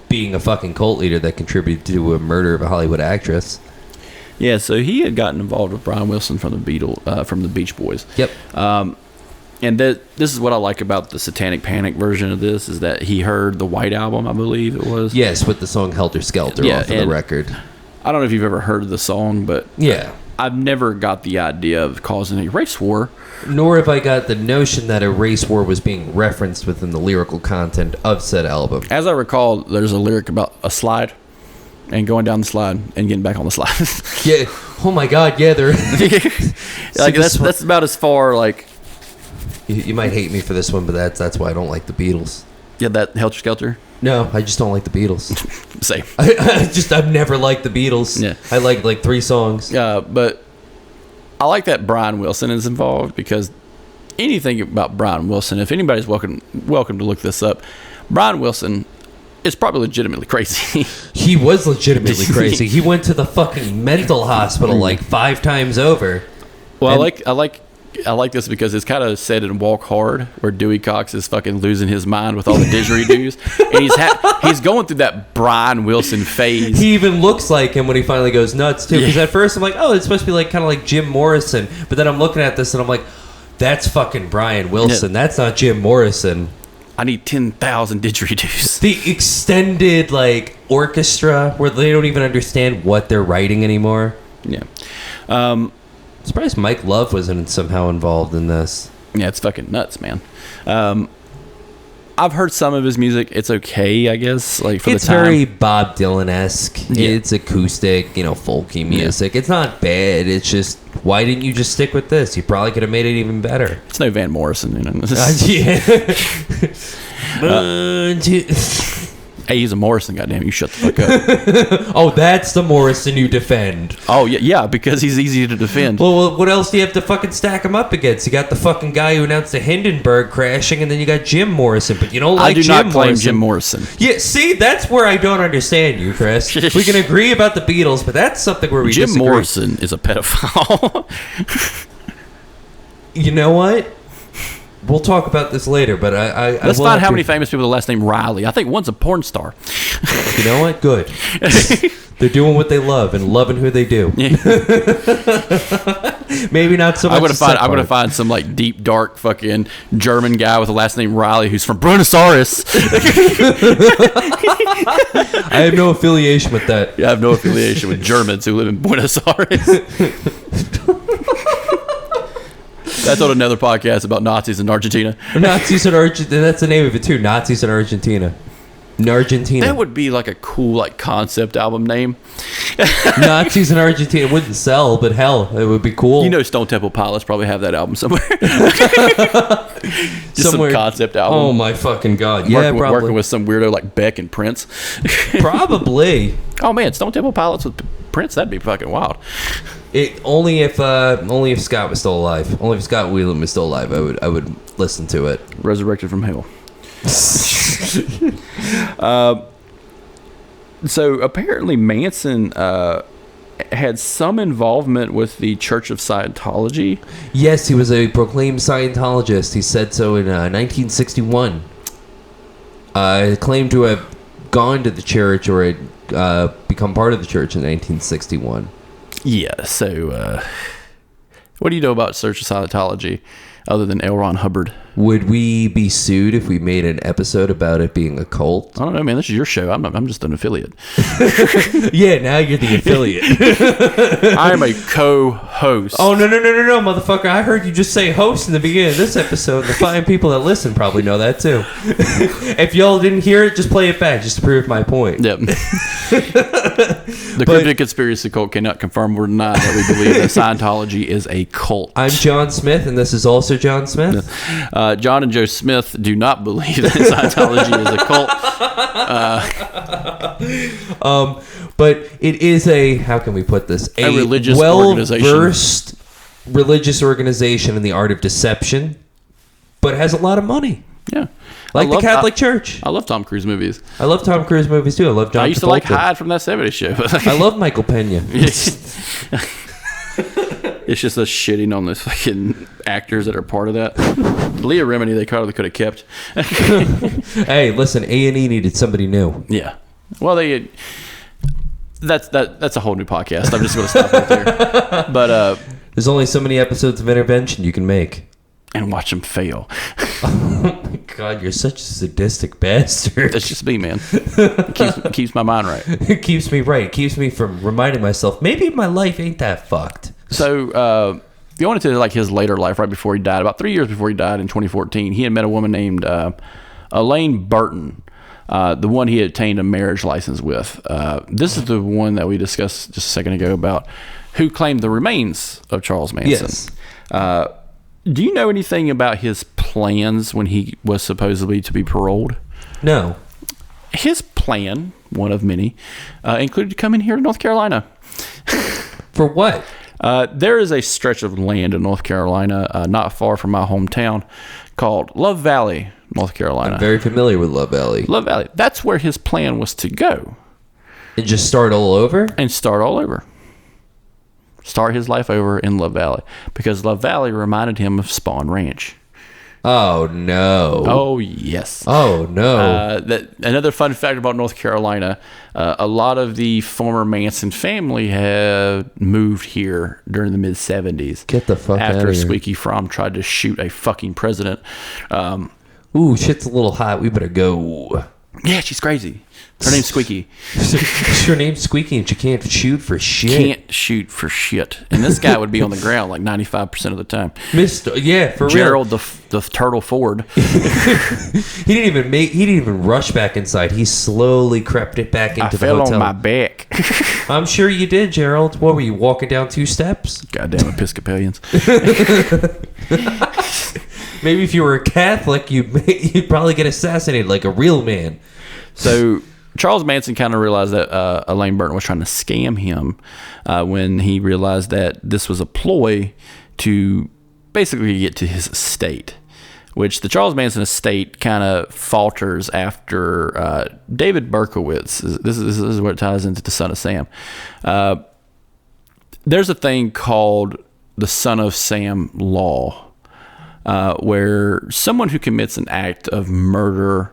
[SPEAKER 3] being a fucking cult leader that contributed to a murder of a Hollywood actress.
[SPEAKER 2] Yeah, so he had gotten involved with Brian Wilson from the Beach Boys.
[SPEAKER 3] Yep.
[SPEAKER 2] And this is what I like about the Satanic Panic version of this, is that he heard the White Album, I believe it was.
[SPEAKER 3] Yes, with the song Helter Skelter off of the record.
[SPEAKER 2] I don't know if you've ever heard of the song, but
[SPEAKER 3] yeah,
[SPEAKER 2] I've never got the idea of causing a race war.
[SPEAKER 3] Nor have I got the notion that a race war was being referenced within the lyrical content of said album.
[SPEAKER 2] As I recall, there's a lyric about a slide and going down the slide and getting back on the slide.
[SPEAKER 3] Yeah. Oh my God. Yeah. They're
[SPEAKER 2] like that's about as far like.
[SPEAKER 3] You might hate me for this one, but that's why I don't like the Beatles.
[SPEAKER 2] Yeah, that Helter Skelter.
[SPEAKER 3] No, I just don't like the Beatles.
[SPEAKER 2] Same.
[SPEAKER 3] I've never liked the Beatles.
[SPEAKER 2] Yeah.
[SPEAKER 3] I like 3 songs.
[SPEAKER 2] But I like that Brian Wilson is involved, because anything about Brian Wilson, if anybody's welcome to look this up, Brian Wilson is probably legitimately crazy.
[SPEAKER 3] He was legitimately crazy. He went to the fucking mental hospital like 5 times over.
[SPEAKER 2] Well, I like this because it's kind of said in Walk Hard, where Dewey Cox is fucking losing his mind with all the didgeridoos, and he's going through that Brian Wilson phase.
[SPEAKER 3] He even looks like him when he finally goes nuts too. Because at first I'm like, oh, it's supposed to be like kind of like Jim Morrison, but then I'm looking at this and I'm like, that's fucking Brian Wilson. That's not Jim Morrison.
[SPEAKER 2] I need 10,000 didgeridoos.
[SPEAKER 3] The extended like orchestra where they don't even understand what they're writing anymore.
[SPEAKER 2] Yeah.
[SPEAKER 3] Surprised Mike Love wasn't somehow involved in this.
[SPEAKER 2] Yeah, it's fucking nuts, man. I've heard some of his music. It's okay, I guess. Like for
[SPEAKER 3] it's
[SPEAKER 2] the time,
[SPEAKER 3] very Bob Dylan-esque.
[SPEAKER 2] Yeah.
[SPEAKER 3] It's acoustic, folky music. Yeah. It's not bad. It's just, why didn't you just stick with this? You probably could have made it even better.
[SPEAKER 2] It's no Van Morrison, Hey, he's a Morrison, goddamn! You shut the fuck up.
[SPEAKER 3] Oh, that's the Morrison you defend.
[SPEAKER 2] Oh yeah, because he's easy to defend.
[SPEAKER 3] Well, what else do you have to fucking stack him up against? You got the fucking guy who announced the Hindenburg crashing, and then you got Jim Morrison. But you don't like Jim Morrison. I do not claim Jim Morrison. Yeah, see, that's where I don't understand you, Chris. We can agree about the Beatles, but that's something where we disagree.
[SPEAKER 2] Jim Morrison is a pedophile.
[SPEAKER 3] You know what? We'll talk about this later, but
[SPEAKER 2] let's find how many famous people with the last name Riley. I think one's a porn star.
[SPEAKER 3] You know what? Good. They're doing what they love and loving who they do. Yeah. Maybe not so much.
[SPEAKER 2] I'm gonna find some like deep dark fucking German guy with the last name Riley who's from Buenos Aires.
[SPEAKER 3] I have no affiliation with that.
[SPEAKER 2] Yeah, I have no affiliation with Germans who live in Buenos Aires. That's on another podcast about Nazis in Argentina.
[SPEAKER 3] Nazis in Argentina. That's the name of it too. Nazis in Argentina. In Argentina.
[SPEAKER 2] That would be like a cool like concept album name.
[SPEAKER 3] Nazis in Argentina. It wouldn't sell, but hell, it would be cool.
[SPEAKER 2] Stone Temple Pilots probably have that album somewhere. Just somewhere. Some concept album.
[SPEAKER 3] Oh my fucking God.
[SPEAKER 2] Working with some weirdo like Beck and Prince.
[SPEAKER 3] Probably.
[SPEAKER 2] Oh man, Stone Temple Pilots with Prince, that'd be fucking wild.
[SPEAKER 3] Only if Scott was still alive. Only if Scott Weiland was still alive, I would listen to it.
[SPEAKER 2] Resurrected from hell. So apparently Manson had some involvement with the Church of Scientology.
[SPEAKER 3] Yes, he was a proclaimed Scientologist. He said so in 1961. Claimed to have gone to the church or had become part of the church in 1961.
[SPEAKER 2] Yeah, so what do you know about Church of Scientology? other than L. Ron Hubbard.
[SPEAKER 3] Would we be sued if we made an episode about it being a cult?
[SPEAKER 2] I don't know, man. This is your show. I'm just an affiliate.
[SPEAKER 3] Yeah, now you're the affiliate.
[SPEAKER 2] I am a co-host.
[SPEAKER 3] Oh, no, motherfucker. I heard you just say host in the beginning of this episode. The fine people that listen probably know that, too. If y'all didn't hear it, just play it back just to prove my point.
[SPEAKER 2] Yep. The Cryptic Conspiracy Cult cannot confirm or deny that we believe that Scientology is a cult.
[SPEAKER 3] I'm John Smith, and this is also John Smith.
[SPEAKER 2] John and Joe Smith do not believe that Scientology is a cult.
[SPEAKER 3] But it is a, how can we put this?
[SPEAKER 2] A religious organization.
[SPEAKER 3] Well-versed religious organization in the art of deception, but has a lot of money.
[SPEAKER 2] Yeah.
[SPEAKER 3] Like the Catholic Church.
[SPEAKER 2] I love Tom Cruise movies.
[SPEAKER 3] I love Tom Cruise movies, too. I love John
[SPEAKER 2] I used to like Hyde from That 70s Show.
[SPEAKER 3] I love Michael Pena.
[SPEAKER 2] It's just us shitting on those fucking actors that are part of that. Leah Remini, they could have kept.
[SPEAKER 3] Hey, listen, A&E needed somebody new.
[SPEAKER 2] Yeah. Well, that's a whole new podcast. I'm just going to stop right there. But
[SPEAKER 3] there's only so many episodes of Intervention you can make.
[SPEAKER 2] And watch them fail.
[SPEAKER 3] Oh my God, you're such a sadistic bastard.
[SPEAKER 2] That's just me, man. It keeps my mind right.
[SPEAKER 3] It keeps me right. It keeps me from reminding myself, maybe my life ain't that fucked.
[SPEAKER 2] So, you wanted to like his later life, right before he died, about 3 years before he died in 2014, he had met a woman named Elaine Burton, the one he had obtained a marriage license with. This is the one that we discussed just a second ago about who claimed the remains of Charles Manson.
[SPEAKER 3] Yes.
[SPEAKER 2] Do you know anything about his plans when he was supposedly to be paroled?
[SPEAKER 3] No.
[SPEAKER 2] His plan, one of many, included coming here to North Carolina.
[SPEAKER 3] For what?
[SPEAKER 2] There is a stretch of land in North Carolina, not far from my hometown, called Love Valley, North Carolina.
[SPEAKER 3] I'm very familiar with Love Valley.
[SPEAKER 2] Love Valley. That's where his plan was to go.
[SPEAKER 3] And just start all over?
[SPEAKER 2] And start all over. Start his life over in Love Valley. Because Love Valley reminded him of Spawn Ranch.
[SPEAKER 3] Oh, no.
[SPEAKER 2] Oh, yes.
[SPEAKER 3] Oh, no.
[SPEAKER 2] Another fun fact about North Carolina, a lot of the former Manson family have moved here during the mid-'70s.
[SPEAKER 3] Get the fuck out of
[SPEAKER 2] After
[SPEAKER 3] here.
[SPEAKER 2] Squeaky Fromm tried to shoot a fucking president.
[SPEAKER 3] Ooh, shit's a little hot. We better go.
[SPEAKER 2] Yeah, she's crazy. Her name's Squeaky.
[SPEAKER 3] Her name's Squeaky and she can't shoot for shit.
[SPEAKER 2] Can't shoot for shit. And this guy would be on the ground like 95% of the time.
[SPEAKER 3] Yeah, for
[SPEAKER 2] Gerald the Turtle Ford.
[SPEAKER 3] He didn't even rush back inside. He slowly crept it back into the hotel.
[SPEAKER 2] I fell on my back.
[SPEAKER 3] I'm sure you did, Gerald. What were you, walking down 2 steps?
[SPEAKER 2] Goddamn Episcopalians.
[SPEAKER 3] Maybe if you were a Catholic, you'd probably get assassinated like a real man.
[SPEAKER 2] So Charles Manson kind of realized that Elaine Burton was trying to scam him when he realized that this was a ploy to basically get to his estate, which the Charles Manson estate kind of falters after David Berkowitz. This is where it ties into the Son of Sam. There's a thing called the Son of Sam law, where someone who commits an act of murder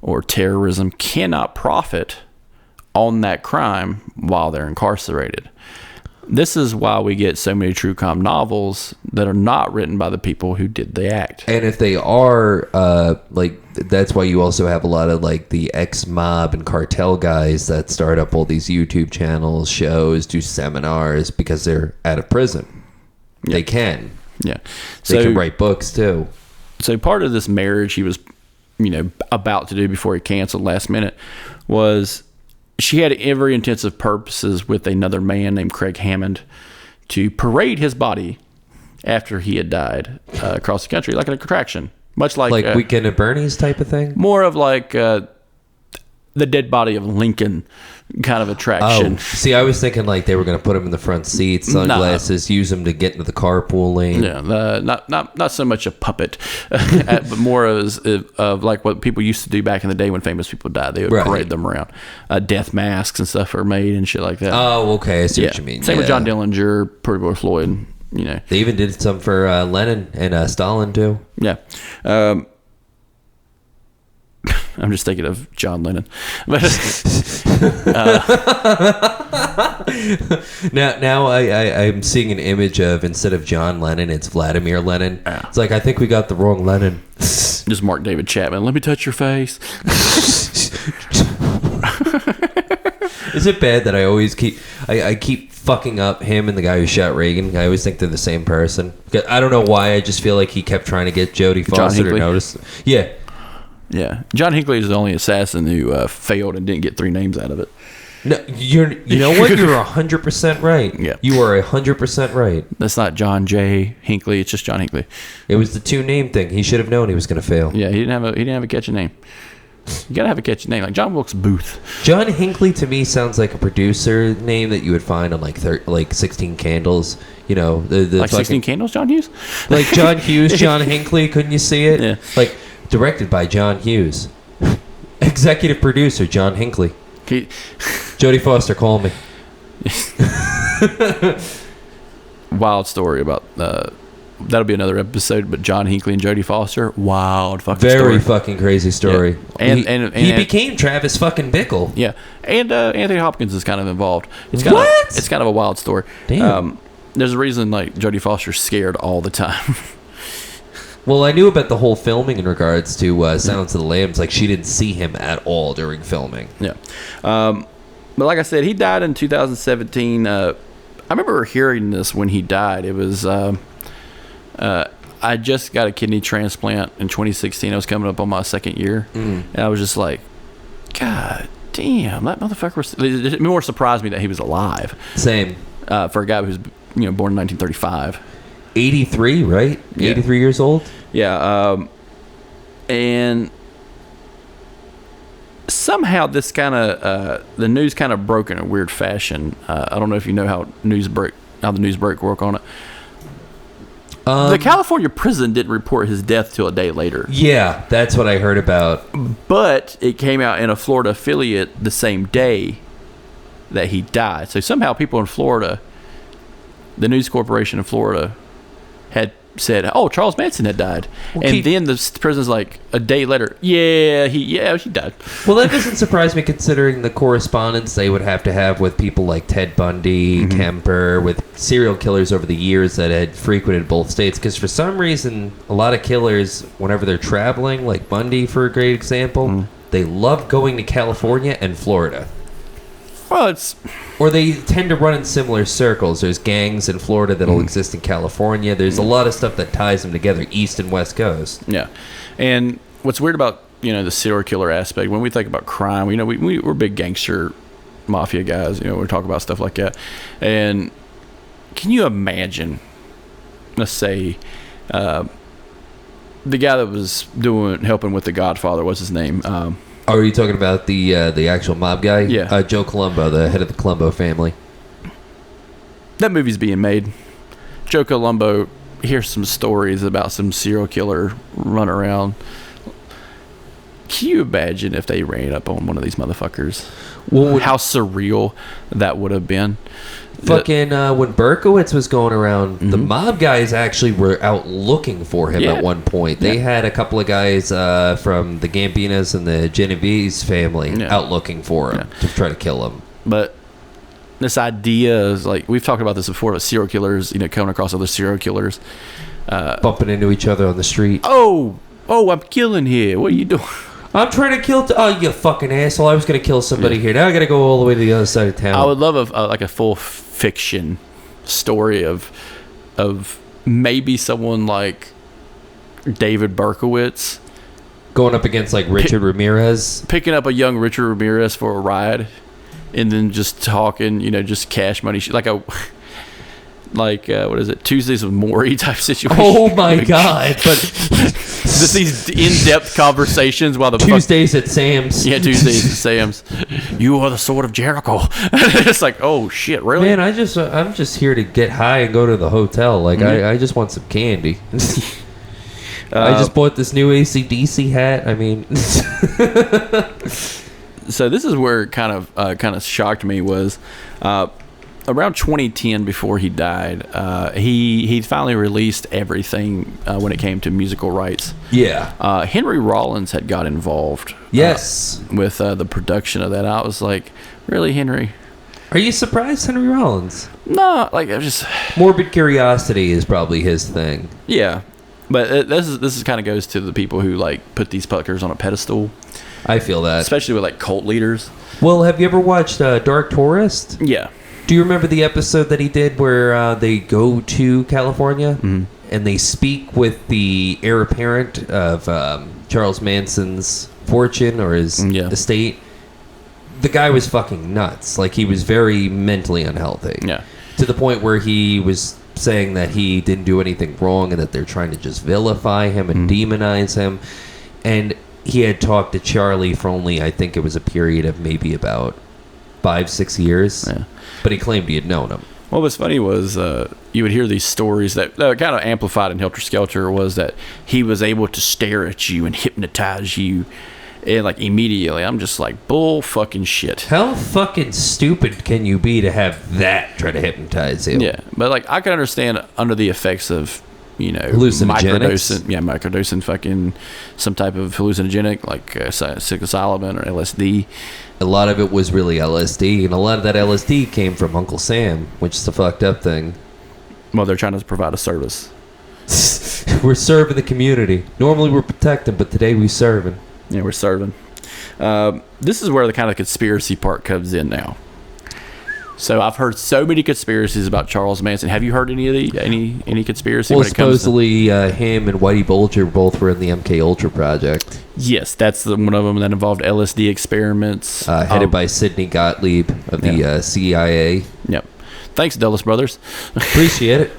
[SPEAKER 2] or terrorism cannot profit on that crime while they're incarcerated. This is why we get so many true crime novels that are not written by the people who did the act.
[SPEAKER 3] And if they are, that's why you also have a lot of like the ex-mob and cartel guys that start up all these YouTube channels, shows, do seminars because they're out of prison. Yeah. They can.
[SPEAKER 2] Yeah.
[SPEAKER 3] They can write books too.
[SPEAKER 2] So part of this marriage he was, about to do before he canceled last minute was she had every intensive purposes with another man named Craig Hammond to parade his body after he had died across the country like an attraction, much like
[SPEAKER 3] Weekend at Bernie's type of thing.
[SPEAKER 2] More of like the dead body of Lincoln kind of attraction.
[SPEAKER 3] Oh, see, I was thinking like they were going to put him in the front seat, sunglasses, use him to get into the carpool lane.
[SPEAKER 2] Yeah, not so much a puppet, but more of like what people used to do back in the day when famous people died. They would parade them around. Death masks and stuff are made and shit like that.
[SPEAKER 3] Oh, okay, I see what you mean.
[SPEAKER 2] Same with John Dillinger, Pretty Boy Floyd. They
[SPEAKER 3] even did some for Lenin and Stalin too.
[SPEAKER 2] Yeah. I'm just thinking of John Lennon. But
[SPEAKER 3] now I'm seeing an image of, instead of John Lennon, it's Vladimir Lenin. It's like, I think we got the wrong Lennon.
[SPEAKER 2] just Mark David Chapman. Let me touch your face.
[SPEAKER 3] Is it bad that I always I keep fucking up him and the guy who shot Reagan? I always think they're the same person. I don't know why. I just feel like he kept trying to get Jodie Foster to notice. Yeah.
[SPEAKER 2] Yeah. John Hinckley is the only assassin who failed and didn't get 3 names out of it.
[SPEAKER 3] No, you know what? You're 100% right.
[SPEAKER 2] Yeah.
[SPEAKER 3] You are 100% right.
[SPEAKER 2] That's not John J. Hinckley. It's just John Hinckley.
[SPEAKER 3] It was the 2-name thing. He should have known he was going to fail.
[SPEAKER 2] Yeah, he didn't have a catchy name. You gotta have a catchy name, like John Wilkes Booth.
[SPEAKER 3] John Hinckley to me sounds like a producer name that you would find on like 16 Candles. You know, the
[SPEAKER 2] like 16 Candles, John Hughes.
[SPEAKER 3] Like John Hughes, John Hinckley. Couldn't you see it?
[SPEAKER 2] Yeah.
[SPEAKER 3] Like directed by John Hughes, executive producer John Hinckley. Jodie Foster, call me.
[SPEAKER 2] Wild story about that'll be another episode, but John Hinckley and Jodie Foster, wild fucking
[SPEAKER 3] very
[SPEAKER 2] story.
[SPEAKER 3] fucking crazy story.
[SPEAKER 2] Yeah. And
[SPEAKER 3] he became Travis fucking Bickle.
[SPEAKER 2] Yeah, and Anthony Hopkins is kind of involved. It's kind of a wild story.
[SPEAKER 3] Damn.
[SPEAKER 2] There's a reason like Jodie Foster's scared all the time.
[SPEAKER 3] Well, I knew about the whole filming in regards to Silence of the Lambs. Like, she didn't see him at all during filming.
[SPEAKER 2] Yeah. But like I said, he died in 2017. I remember hearing this when he died. It was I just got a kidney transplant in 2016. I was coming up on my 2nd year, and I was just like, God damn, that motherfucker. It more surprised me that he was alive.
[SPEAKER 3] Same.
[SPEAKER 2] For a guy who's born in 1935.
[SPEAKER 3] 83, right?
[SPEAKER 2] Yeah.
[SPEAKER 3] 83 years old.
[SPEAKER 2] Yeah. And somehow this kind of the news kind of broke in a weird fashion. I don't know if you know how the news break work on it. The California prison didn't report his death till a day later.
[SPEAKER 3] Yeah, that's what I heard about.
[SPEAKER 2] But it came out in a Florida affiliate the same day that he died. So somehow people in Florida, the News Corporation of Florida, had said, "Oh, Charles Manson had died," and then the prison's like a day later, he died.
[SPEAKER 3] Well, that doesn't surprise me considering the correspondence they would have to have with people like Ted Bundy, Kemper, with serial killers over the years that had frequented both states. Because for some reason, a lot of killers, whenever they're traveling, like Bundy for a great example, they love going to California and Florida.
[SPEAKER 2] Well,
[SPEAKER 3] or they tend to run in similar circles. There's gangs in Florida that'll exist in California. There's a lot of stuff that ties them together, East and West Coast.
[SPEAKER 2] Yeah, and what's weird about the serial killer aspect, when we think about crime, we're big gangster mafia guys. We talk about stuff like that. And can you imagine? Let's say the guy that was helping with The Godfather. What's his name?
[SPEAKER 3] Are you talking about the actual mob guy?
[SPEAKER 2] Yeah.
[SPEAKER 3] Joe Colombo, the head of the Colombo family.
[SPEAKER 2] That movie's being made. Joe Colombo, here's some stories about some serial killer run around. Can you imagine if they ran up on one of these motherfuckers? Well, how surreal that would have been.
[SPEAKER 3] Fucking when Berkowitz was going around, the mob guys actually were out looking for him at one point. They had a couple of guys from the Gambinos and the Genovese family out looking for him to try to kill him.
[SPEAKER 2] But this idea is like, we've talked about this before, about serial killers, coming across other serial killers.
[SPEAKER 3] Bumping into each other on the street.
[SPEAKER 2] Oh, I'm killing here. What are you doing?
[SPEAKER 3] I'm trying to kill... oh, you fucking asshole. I was going to kill somebody here. Now I got to go all the way to the other side of town.
[SPEAKER 2] I would love a full fiction story of maybe someone like David Berkowitz
[SPEAKER 3] going up against like Richard Ramirez.
[SPEAKER 2] Picking up a young Richard Ramirez for a ride and then just talking, just cash money. What is it? Tuesdays with Maury type situation.
[SPEAKER 3] Oh my God. But
[SPEAKER 2] just these in-depth conversations while the
[SPEAKER 3] Tuesdays at Sam's.
[SPEAKER 2] Yeah, Tuesdays at Sam's. You are the sword of Jericho. It's like, oh shit, really?
[SPEAKER 3] Man, I'm just here to get high and go to the hotel. Like I just want some candy. I just bought this new AC/DC hat. I mean,
[SPEAKER 2] so this is where it kind of shocked me was around 2010, before he died, he finally released everything when it came to musical rights.
[SPEAKER 3] Yeah.
[SPEAKER 2] Henry Rollins had got involved.
[SPEAKER 3] Yes.
[SPEAKER 2] With the production of that. I was like, really, Henry?
[SPEAKER 3] Are you surprised, Henry Rollins?
[SPEAKER 2] No, like I just
[SPEAKER 3] morbid curiosity is probably his thing.
[SPEAKER 2] Yeah, but this is kind of goes to the people who like put these fuckers on a pedestal.
[SPEAKER 3] I feel that,
[SPEAKER 2] especially with like cult leaders.
[SPEAKER 3] Well, have you ever watched Dark Tourist?
[SPEAKER 2] Yeah.
[SPEAKER 3] Do you remember the episode that he did where they go to California and they speak with the heir apparent of Charles Manson's fortune or his estate? The guy was fucking nuts. Like, he was very mentally unhealthy.
[SPEAKER 2] Yeah.
[SPEAKER 3] To the point where he was saying that he didn't do anything wrong and that they're trying to just vilify him and demonize him. And he had talked to Charlie for only, I think it was a period of maybe about 5-6 years.
[SPEAKER 2] Yeah.
[SPEAKER 3] But he claimed he had known him.
[SPEAKER 2] What was funny was you would hear these stories that kind of amplified in Helter Skelter was that he was able to stare at you and hypnotize you. And like immediately, I'm just like, bull fucking shit.
[SPEAKER 3] How fucking stupid can you be to have that try to hypnotize you?
[SPEAKER 2] Yeah, but like I can understand under the effects of, you know, microdosing fucking some type of hallucinogenic like psilocybin or LSD.
[SPEAKER 3] A lot of it was really LSD, and a lot of that LSD came from Uncle Sam, which is the fucked up thing.
[SPEAKER 2] Well, they're trying to provide a service.
[SPEAKER 3] We're serving the community. Normally we're protecting, but today we're serving.
[SPEAKER 2] Yeah, we're serving. This is where the kind of conspiracy part comes in now. So I've heard so many conspiracies about Charles Manson. Have you heard any of any conspiracy?
[SPEAKER 3] Well, supposedly him and Whitey Bulger both were in the MK Ultra project.
[SPEAKER 2] Yes, that's one of them that involved LSD experiments.
[SPEAKER 3] Headed by Sidney Gottlieb of the CIA.
[SPEAKER 2] Yep. Thanks, Dulles Brothers.
[SPEAKER 3] Appreciate it.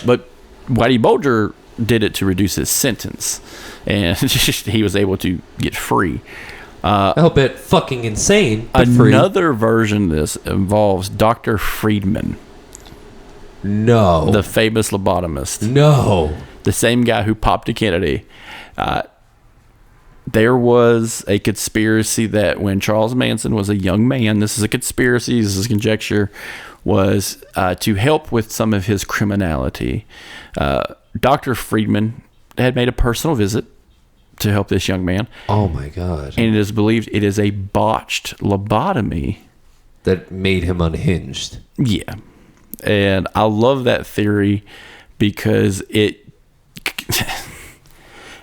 [SPEAKER 2] But Whitey Bulger did it to reduce his sentence, and he was able to get free.
[SPEAKER 3] I'll bet fucking insane.
[SPEAKER 2] Another version of this involves Dr. Friedman.
[SPEAKER 3] No.
[SPEAKER 2] The famous lobotomist.
[SPEAKER 3] No.
[SPEAKER 2] The same guy who popped a Kennedy. There was a conspiracy that when Charles Manson was a young man, this is a conspiracy, this is conjecture, was to help with some of his criminality. Dr. Friedman had made a personal visit to help this young man.
[SPEAKER 3] Oh my God.
[SPEAKER 2] And it is believed it is a botched lobotomy
[SPEAKER 3] that made him unhinged.
[SPEAKER 2] Yeah. And I love that theory because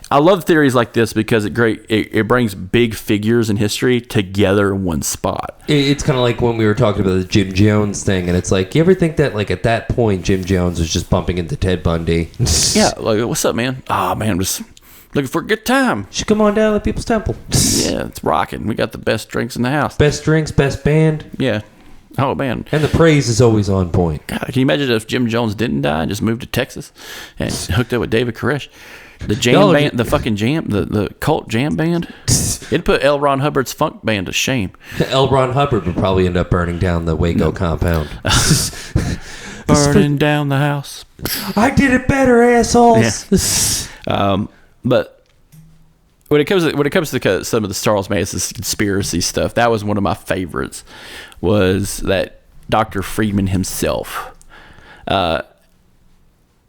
[SPEAKER 2] I love theories like this because it brings big figures in history together in one spot.
[SPEAKER 3] It's kind of like when we were talking about the Jim Jones thing, and it's like, you ever think that like at that point Jim Jones was just bumping into Ted Bundy?
[SPEAKER 2] Yeah, like, what's up, man? Ah, man, I'm just looking for a good time.
[SPEAKER 3] Should come on down to the People's Temple.
[SPEAKER 2] Yeah, it's rocking. We got the best drinks in the house.
[SPEAKER 3] Best drinks, best band.
[SPEAKER 2] Yeah. Oh, man.
[SPEAKER 3] And the praise is always on point.
[SPEAKER 2] God, can you imagine if Jim Jones didn't die and just moved to Texas and hooked up with David Koresh? The jam band, the fucking jam, the cult jam band. It'd put L. Ron Hubbard's funk band to shame.
[SPEAKER 3] L. Ron Hubbard would probably end up burning down the Waco compound.
[SPEAKER 2] Burning down the house.
[SPEAKER 3] I did it better, assholes.
[SPEAKER 2] Yeah. But when it comes to some of the Charles Manson conspiracy stuff, that was one of my favorites. Was that Dr. Friedman himself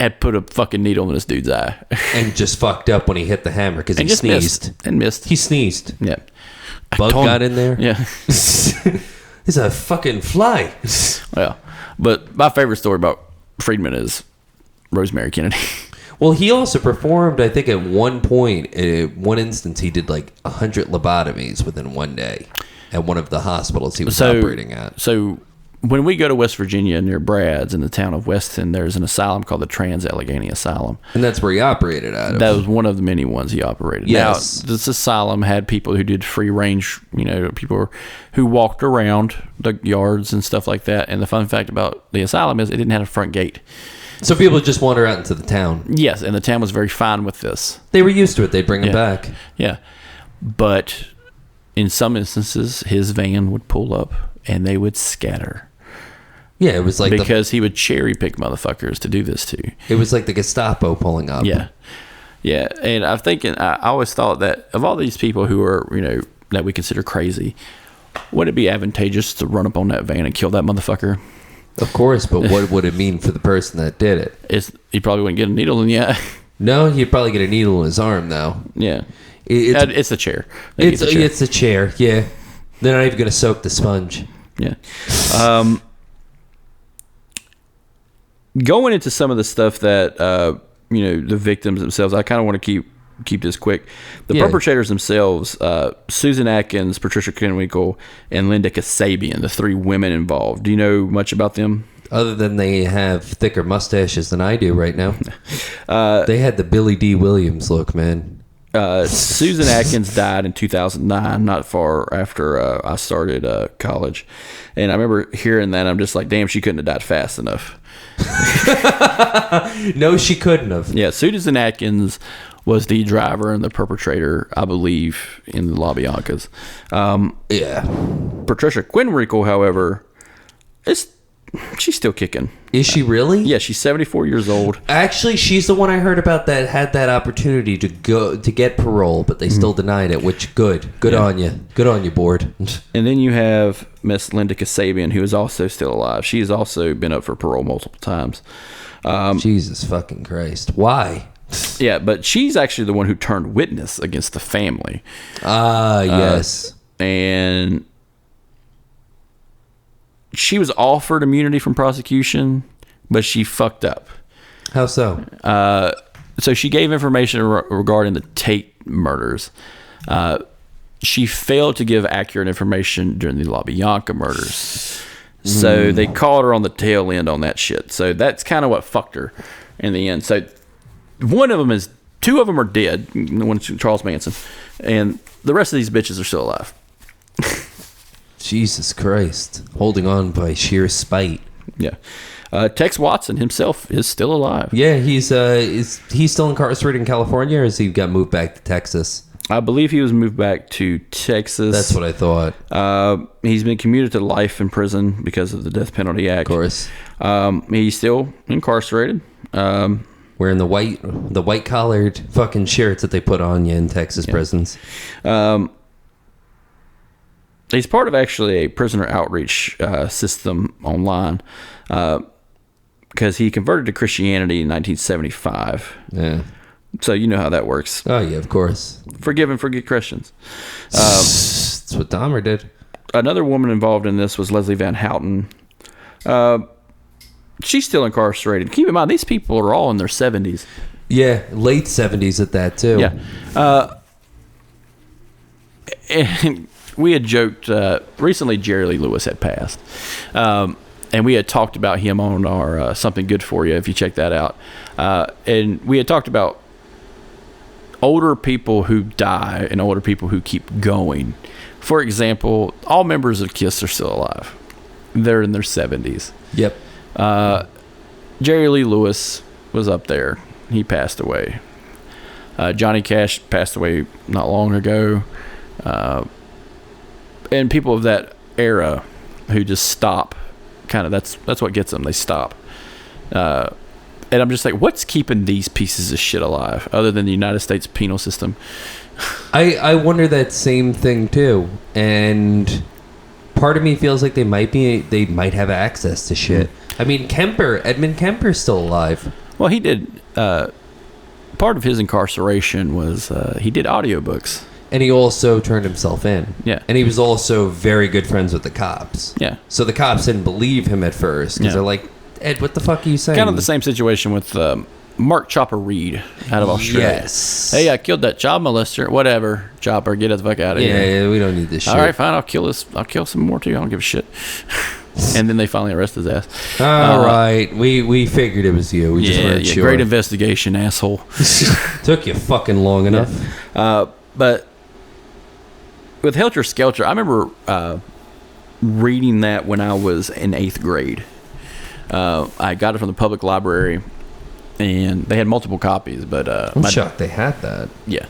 [SPEAKER 2] had put a fucking needle in this dude's eye
[SPEAKER 3] and just fucked up when he hit the hammer because he sneezed
[SPEAKER 2] and missed.
[SPEAKER 3] He sneezed.
[SPEAKER 2] Yeah,
[SPEAKER 3] bug got in there.
[SPEAKER 2] Yeah,
[SPEAKER 3] it's a fucking fly.
[SPEAKER 2] Well, but my favorite story about Friedman is Rosemary Kennedy.
[SPEAKER 3] Well, he also performed, I think, at one point, one instance, he did like 100 lobotomies within one day at one of the hospitals he was operating at.
[SPEAKER 2] So when we go to West Virginia near Brad's in the town of Weston, there's an asylum called the Trans-Allegheny Asylum.
[SPEAKER 3] And that's where he operated out of.
[SPEAKER 2] That was one of the many ones he operated.
[SPEAKER 3] Yes.
[SPEAKER 2] Now, this asylum had people who did free range, people who walked around the yards and stuff like that. And the fun fact about the asylum is it didn't have a front gate.
[SPEAKER 3] So people would just wander out into the town.
[SPEAKER 2] Yes, and the town was very fine with this.
[SPEAKER 3] They were used to it. They'd bring them back.
[SPEAKER 2] Yeah. But in some instances, his van would pull up and they would scatter.
[SPEAKER 3] Yeah, it was like
[SPEAKER 2] because he would cherry pick motherfuckers to do this to.
[SPEAKER 3] It was like the Gestapo pulling up.
[SPEAKER 2] Yeah. Yeah, and I'm thinking, I always thought that of all these people who are, that we consider crazy, would it be advantageous to run up on that van and kill that motherfucker?
[SPEAKER 3] Of course, but what would it mean for the person that did it?
[SPEAKER 2] He probably wouldn't get a needle in the eye.
[SPEAKER 3] No, he'd probably get a needle in his arm, though.
[SPEAKER 2] Yeah. It's a chair.
[SPEAKER 3] It's a chair, yeah. They're not even going to soak the sponge.
[SPEAKER 2] Yeah. Going into some of the stuff that, the victims themselves, I kind of want to keep this quick. The perpetrators themselves, Susan Atkins, Patricia Krenwinkel, and Linda Kasabian, the three women involved. Do you know much about them?
[SPEAKER 3] Other than they have thicker mustaches than I do right now. They had the Billy D. Williams look, man.
[SPEAKER 2] Susan Atkins died in 2009, not far after I started college. And I remember hearing that, and I'm just like, damn, she couldn't have died fast enough.
[SPEAKER 3] No, she couldn't have.
[SPEAKER 2] Yeah, Susan Atkins was the driver and the perpetrator, I believe, in the LaBiancas. Patricia Krenwinkel, however, she's still kicking.
[SPEAKER 3] Is she really?
[SPEAKER 2] Yeah, she's 74 years old.
[SPEAKER 3] Actually, she's the one I heard about that had that opportunity to get parole, but they still denied it, which good on you. Good on you, board.
[SPEAKER 2] And then you have Miss Linda Kasabian, who is also still alive. She has also been up for parole multiple times.
[SPEAKER 3] Jesus fucking Christ. Why?
[SPEAKER 2] Yeah, but she's actually the one who turned witness against the family.
[SPEAKER 3] Yes.
[SPEAKER 2] And she was offered immunity from prosecution, but she fucked up.
[SPEAKER 3] How so?
[SPEAKER 2] So she gave information regarding the Tate murders. She failed to give accurate information during the LaBianca murders. So they caught her on the tail end on that shit. So that's kind of what fucked her in the end. So two of them are dead. One's Charles Manson, and the rest of these bitches are still alive.
[SPEAKER 3] Jesus Christ. Holding on by sheer spite.
[SPEAKER 2] Yeah. Tex Watson himself is still alive.
[SPEAKER 3] Yeah, he's still incarcerated in California, or has he got moved back to Texas?
[SPEAKER 2] I believe he was moved back to Texas.
[SPEAKER 3] That's what I thought.
[SPEAKER 2] He's been commuted to life in prison because of the Death Penalty Act.
[SPEAKER 3] Of course.
[SPEAKER 2] He's still incarcerated.
[SPEAKER 3] Wearing the white collared fucking shirts that they put on you in Texas prisons.
[SPEAKER 2] He's part of actually a prisoner outreach system online because he converted to Christianity in 1975.
[SPEAKER 3] Yeah.
[SPEAKER 2] So you know how that works.
[SPEAKER 3] Oh, yeah, of course.
[SPEAKER 2] Forgive and forget Christians.
[SPEAKER 3] That's what Dahmer did.
[SPEAKER 2] Another woman involved in this was Leslie Van Houten. She's still incarcerated. Keep in mind, these people are all in their 70s.
[SPEAKER 3] Yeah, late 70s at that, too.
[SPEAKER 2] Yeah. And we had joked, recently Jerry Lee Lewis had passed. And we had talked about him on our Something Good For You, if you check that out. And we had talked about older people who die and older people who keep going. For example, all members of KISS are still alive. They're in their 70s.
[SPEAKER 3] Yep.
[SPEAKER 2] Jerry Lee Lewis was up there. He passed away. Johnny Cash passed away not long ago. And people of that era who just stop, kind of that's what gets them. They stop. And I'm just like, what's keeping these pieces of shit alive other than the United States penal system?
[SPEAKER 3] I wonder that same thing too. And part of me feels like they might have access to shit. I mean, Edmund Kemper's still alive.
[SPEAKER 2] Well, he did. Part of his incarceration was he did audiobooks.
[SPEAKER 3] And he also turned himself in.
[SPEAKER 2] Yeah.
[SPEAKER 3] And he was also very good friends with the cops.
[SPEAKER 2] Yeah.
[SPEAKER 3] So the cops didn't believe him at first because they're like, Ed, what the fuck are you saying?
[SPEAKER 2] Kind of the same situation with Mark Chopper Reed out of Australia.
[SPEAKER 3] Yes.
[SPEAKER 2] Hey, I killed that child molester. Whatever. Chopper, get the fuck out of here.
[SPEAKER 3] Yeah, we don't need this shit.
[SPEAKER 2] All right, fine. I'll kill some more too. I don't give a shit. And then they finally arrest his ass.
[SPEAKER 3] All right. We figured it was you. We just weren't sure.
[SPEAKER 2] Great investigation, asshole.
[SPEAKER 3] Took you fucking long enough.
[SPEAKER 2] But with Helter Skelter, I remember reading that when I was in 8th grade. I got it from the public library, and they had multiple copies. But
[SPEAKER 3] I'm shocked they had that.
[SPEAKER 2] Yeah.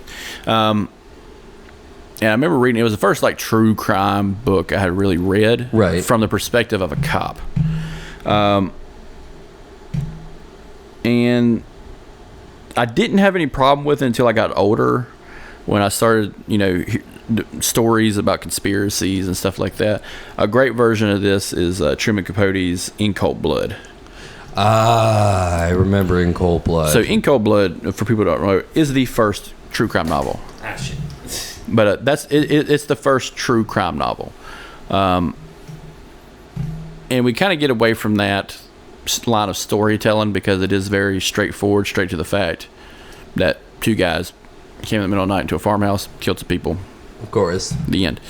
[SPEAKER 2] And I remember reading, it was the first true crime book I had really read from the perspective of a cop. And I didn't have any problem with it until I got older, when I started, stories about conspiracies and stuff like that. A great version of this is Truman Capote's In Cold Blood.
[SPEAKER 3] I remember In Cold Blood.
[SPEAKER 2] So In Cold Blood, for people who don't know, is the first true crime novel.
[SPEAKER 3] Ah, shit.
[SPEAKER 2] But it's the first true crime novel. And we kind of get away from that line of storytelling because it is very straightforward, straight to the fact that two guys came in the middle of the night into a farmhouse, killed some people.
[SPEAKER 3] Of course.
[SPEAKER 2] The end.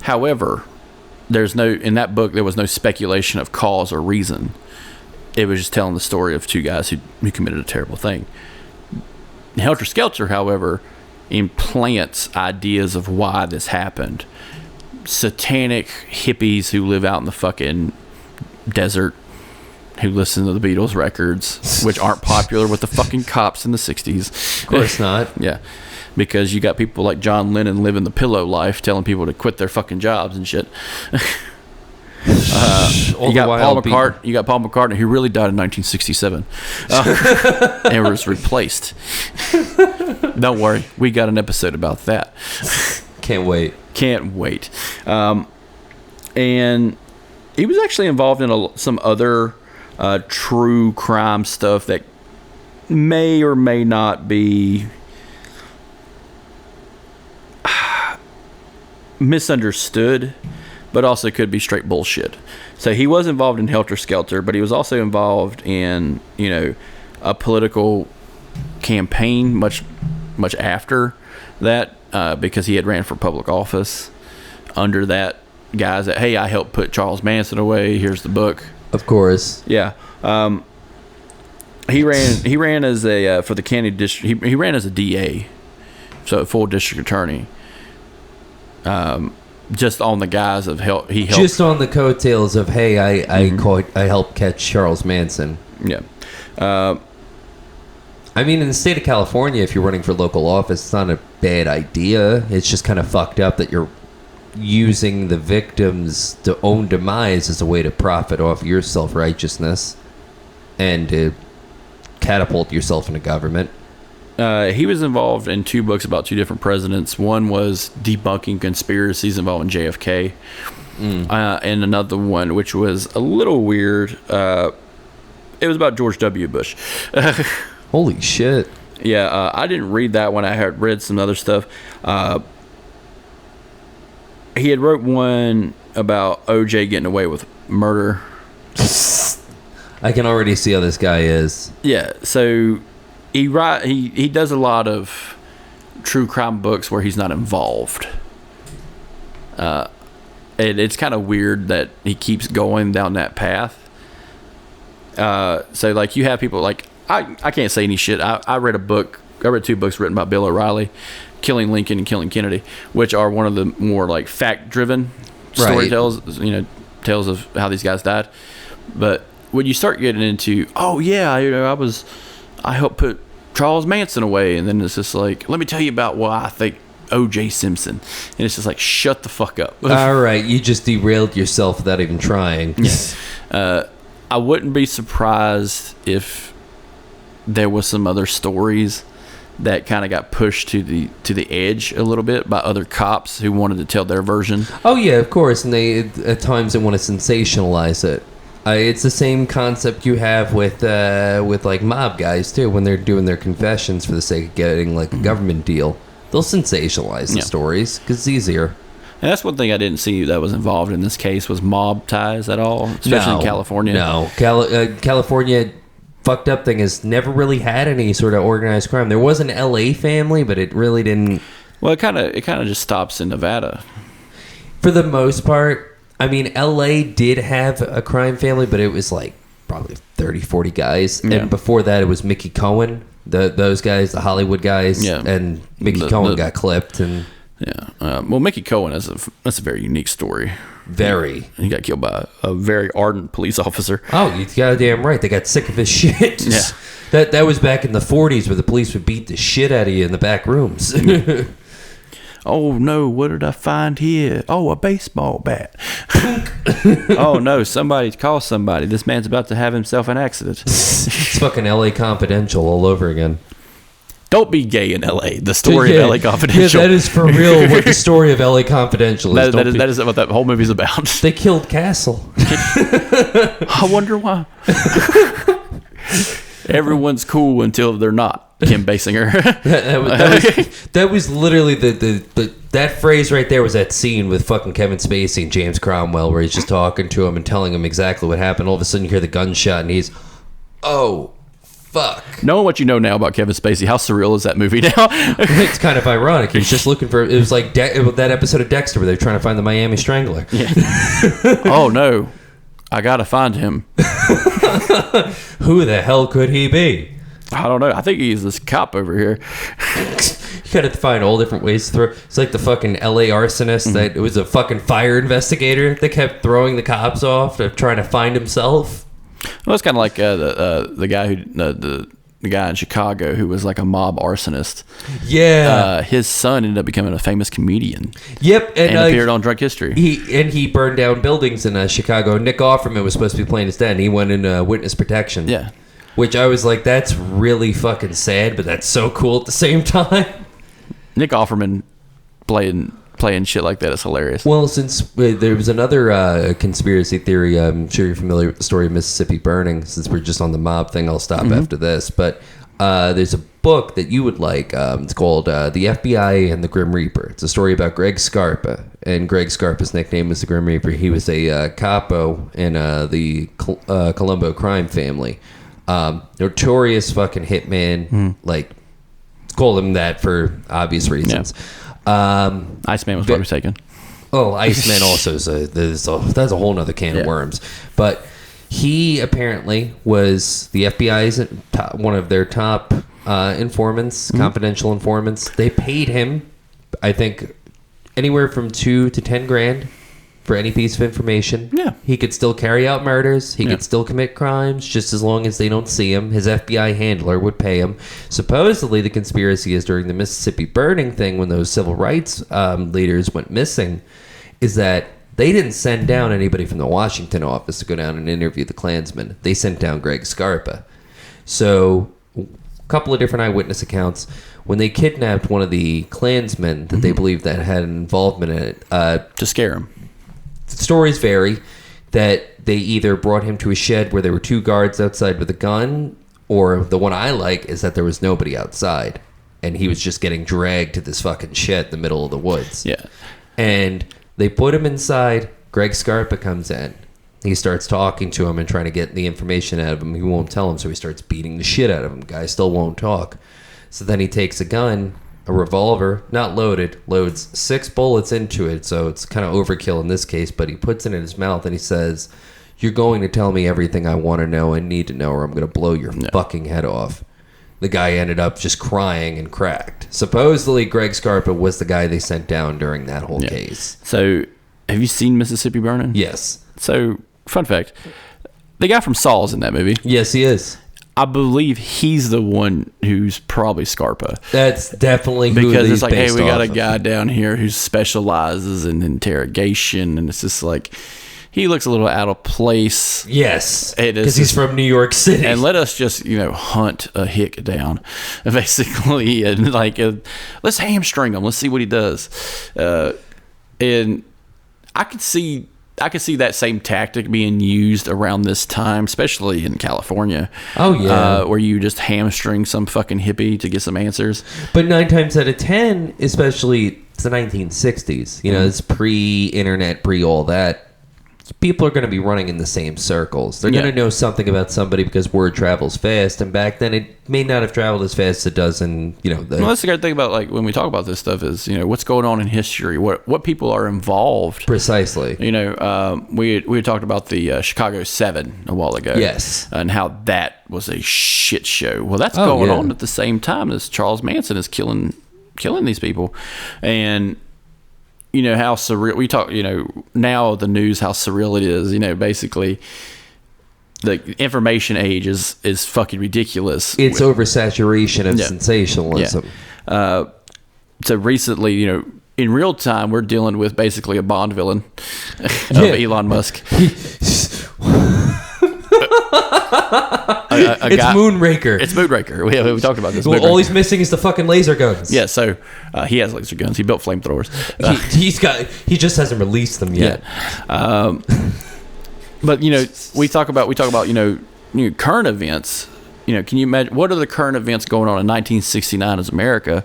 [SPEAKER 2] However, in that book, there was no speculation of cause or reason. It was just telling the story of two guys who committed a terrible thing. Helter Skelter, however, implants ideas of why this happened. Satanic hippies who live out in the fucking desert, who listen to the Beatles records, which aren't popular with the fucking cops in the 60s.
[SPEAKER 3] Of course not.
[SPEAKER 2] Yeah. Because you got people like John Lennon living the pillow life, telling people to quit their fucking jobs and shit. You got Paul McCartney, who really died in 1967 and was replaced. Don't worry, we got an episode about that.
[SPEAKER 3] Can't wait.
[SPEAKER 2] And he was actually involved in some other true crime stuff that may or may not be misunderstood, but also could be straight bullshit. So he was involved in Helter Skelter, but he was also involved in, a political campaign much after that, because he had ran for public office under that guise that, hey, I helped put Charles Manson away. Here's the book.
[SPEAKER 3] Of course.
[SPEAKER 2] Yeah. He ran as a for the county district. He ran as a DA, so a full district attorney. Just on the guise of help. He helped.
[SPEAKER 3] Just on the coattails of, hey, I helped catch Charles Manson.
[SPEAKER 2] Yeah.
[SPEAKER 3] I mean, in the state of California, if you're running for local office, it's not a bad idea. It's just kind of fucked up that you're using the victim's own demise as a way to profit off your self-righteousness and to catapult yourself into government.
[SPEAKER 2] He was involved in two books about two different presidents. One was debunking conspiracies involving JFK, and another one, which was a little weird. It was about George W. Bush.
[SPEAKER 3] Holy shit.
[SPEAKER 2] Yeah, I didn't read that one. I had read some other stuff. He had wrote one about OJ getting away with murder.
[SPEAKER 3] I can already see how this guy is.
[SPEAKER 2] Yeah, so he does a lot of true crime books where he's not involved. It's kind of weird that he keeps going down that path. So like you have people like I can't say any shit. I read two books written by Bill O'Reilly, Killing Lincoln and Killing Kennedy, which are one of the more like fact-driven storytells, tales of how these guys died. But when you start getting into, I helped put Charles Manson away, and then it's just like, let me tell you about why I think O.J. Simpson, and it's just like, shut the fuck up.
[SPEAKER 3] All right, you just derailed yourself without even trying.
[SPEAKER 2] Yes. I wouldn't be surprised if there was some other stories that kind of got pushed to the edge a little bit by other cops who wanted to tell their version.
[SPEAKER 3] Oh yeah, of course, and they at times they want to sensationalize it. It's the same concept you have with like mob guys too, when they're doing their confessions for the sake of getting like a government deal. They'll sensationalize the stories because it's easier.
[SPEAKER 2] And that's one thing I didn't see that was involved in this case was mob ties at all, especially in California.
[SPEAKER 3] No, California fucked up thing has never really had any sort of organized crime. There was an L.A. family, but it really didn't.
[SPEAKER 2] Well, it kind of just stops in Nevada.
[SPEAKER 3] For the most part, I mean, L.A. did have a crime family, but it was like probably 30, 40 guys. Yeah. And before that, it was Mickey Cohen, those guys, the Hollywood guys. Yeah. And Mickey Cohen got clipped. And
[SPEAKER 2] yeah. Well, Mickey Cohen, that's a very unique story.
[SPEAKER 3] Very.
[SPEAKER 2] He got killed by a very ardent police officer.
[SPEAKER 3] Oh, you're goddamn right. They got sick of his shit.
[SPEAKER 2] Yeah.
[SPEAKER 3] That was back in the 40s where the police would beat the shit out of you in the back rooms.
[SPEAKER 2] Oh, no, what did I find here? Oh, a baseball bat. Oh, no, somebody call somebody. This man's about to have himself an accident.
[SPEAKER 3] It's fucking L.A. Confidential all over again.
[SPEAKER 2] Don't be gay in L.A. The story of L.A. Confidential.
[SPEAKER 3] Yeah, that is for real what the story of L.A. Confidential is.
[SPEAKER 2] That is what that whole movie's about.
[SPEAKER 3] They killed Castle.
[SPEAKER 2] I wonder why. Everyone's cool until they're not. Kim Basinger.
[SPEAKER 3] that was literally that phrase right there was that scene with fucking Kevin Spacey and James Cromwell where he's just talking to him and telling him exactly what happened. All of a sudden you hear the gunshot and he's, oh, fuck.
[SPEAKER 2] Knowing what you know now about Kevin Spacey, how surreal is that movie now?
[SPEAKER 3] It's kind of ironic. He's just looking for, it was like that episode of Dexter where they're trying to find the Miami Strangler.
[SPEAKER 2] Yeah. Oh, no. I gotta find him.
[SPEAKER 3] Who the hell could he be?
[SPEAKER 2] I don't know. I think he's this cop over here.
[SPEAKER 3] You gotta find all different ways to throw. It's like the fucking LA arsonist that it was a fucking fire investigator that kept throwing the cops off of trying to find himself.
[SPEAKER 2] Well, it's kind of like the guy who the guy in Chicago who was like a mob arsonist.
[SPEAKER 3] Yeah,
[SPEAKER 2] his son ended up becoming a famous comedian.
[SPEAKER 3] Yep,
[SPEAKER 2] and appeared on Drunk History.
[SPEAKER 3] He burned down buildings in Chicago. Nick Offerman was supposed to be playing his dad, and he went in witness protection.
[SPEAKER 2] Yeah.
[SPEAKER 3] Which I was like, that's really fucking sad, but that's so cool at the same time.
[SPEAKER 2] Nick Offerman playing shit like that is hilarious.
[SPEAKER 3] Well, since there was another conspiracy theory, I'm sure you're familiar with the story of Mississippi burning. Since we're just on the mob thing, I'll stop after this. But there's a book that you would like. It's called The FBI and the Grim Reaper. It's a story about Greg Scarpa. And Greg Scarpa's nickname was the Grim Reaper. He was a capo in the Colombo crime family. Notorious fucking hitman, like call him that for obvious reasons.
[SPEAKER 2] Yeah. Iceman was probably taken.
[SPEAKER 3] Oh, Iceman also that's a whole nother can of worms. But he apparently was the FBI's one of their top informants, confidential informants. They paid him, I think, anywhere from $2 to $10,000 for any piece of information.
[SPEAKER 2] Yeah.
[SPEAKER 3] He could still carry out murders. He could still commit crimes just as long as they don't see him. His FBI handler would pay him. Supposedly, the conspiracy is during the Mississippi burning thing when those civil rights leaders went missing, is that they didn't send down anybody from the Washington office to go down and interview the Klansmen. They sent down Greg Scarpa. So, a couple of different eyewitness accounts. When they kidnapped one of the Klansmen that they believed that had an involvement in it,
[SPEAKER 2] to scare him.
[SPEAKER 3] Stories vary that they either brought him to a shed where there were two guards outside with a gun, or the one I like is that there was nobody outside and he was just getting dragged to this fucking shed in the middle of the woods.
[SPEAKER 2] Yeah.
[SPEAKER 3] And they put him inside. Greg Scarpa comes in. He starts talking to him and trying to get the information out of him. He won't tell him, so he starts beating the shit out of him. Guy still won't talk. So then he takes a gun, a revolver, not loaded, loads 6 bullets into it, so it's kind of overkill in this case, but he puts it in his mouth and he says, "You're going to tell me everything I want to know and need to know, or I'm going to blow your fucking head off." The guy ended up just crying and cracked. Supposedly, Greg Scarpa was the guy they sent down during that whole case.
[SPEAKER 2] So, have you seen Mississippi Burning?
[SPEAKER 3] Yes.
[SPEAKER 2] So, fun fact, the guy from Saw's in that movie.
[SPEAKER 3] Yes, he is.
[SPEAKER 2] I believe he's the one who's probably Scarpa.
[SPEAKER 3] That's definitely who
[SPEAKER 2] because
[SPEAKER 3] he's
[SPEAKER 2] it's like, hey, we got a
[SPEAKER 3] of.
[SPEAKER 2] guy down here who specializes in interrogation, and it's just like he looks a little out of place.
[SPEAKER 3] Yes,
[SPEAKER 2] it is
[SPEAKER 3] because he's from New York City.
[SPEAKER 2] And let us just hunt a hick down, basically, and like let's hamstring him. Let's see what he does. And I could see that same tactic being used around this time, especially in California.
[SPEAKER 3] Oh, yeah.
[SPEAKER 2] Where you just hamstring some fucking hippie to get some answers.
[SPEAKER 3] But 9 times out of 10, especially it's the 1960s, it's pre-internet, pre-all that. People are going to be running in the same circles. They're going to know something about somebody because word travels fast. And back then, it may not have traveled as fast as it does in,
[SPEAKER 2] well, that's the great thing about, like, when we talk about this stuff is, what's going on in history, what people are involved.
[SPEAKER 3] Precisely.
[SPEAKER 2] We had talked about the Chicago 7 a while ago.
[SPEAKER 3] Yes.
[SPEAKER 2] And how that was a shit show. Well, that's going on at the same time as Charles Manson is killing these people. And how surreal we talk, now the news, how surreal it is, basically the information age is fucking ridiculous.
[SPEAKER 3] It's oversaturation of sensationalism.
[SPEAKER 2] Yeah. So recently, in real time, we're dealing with basically a Bond villain of Elon Musk.
[SPEAKER 3] It's
[SPEAKER 2] guy,
[SPEAKER 3] Moonraker.
[SPEAKER 2] It's Moonraker. We talked about this.
[SPEAKER 3] Well,
[SPEAKER 2] Moonraker.
[SPEAKER 3] all he's missing is the fucking laser guns.
[SPEAKER 2] Yeah, so he has laser guns. He built flamethrowers.
[SPEAKER 3] He just hasn't released them yet.
[SPEAKER 2] Yeah. But we talk about current events. Can you imagine what are the current events going on in 1969 as America?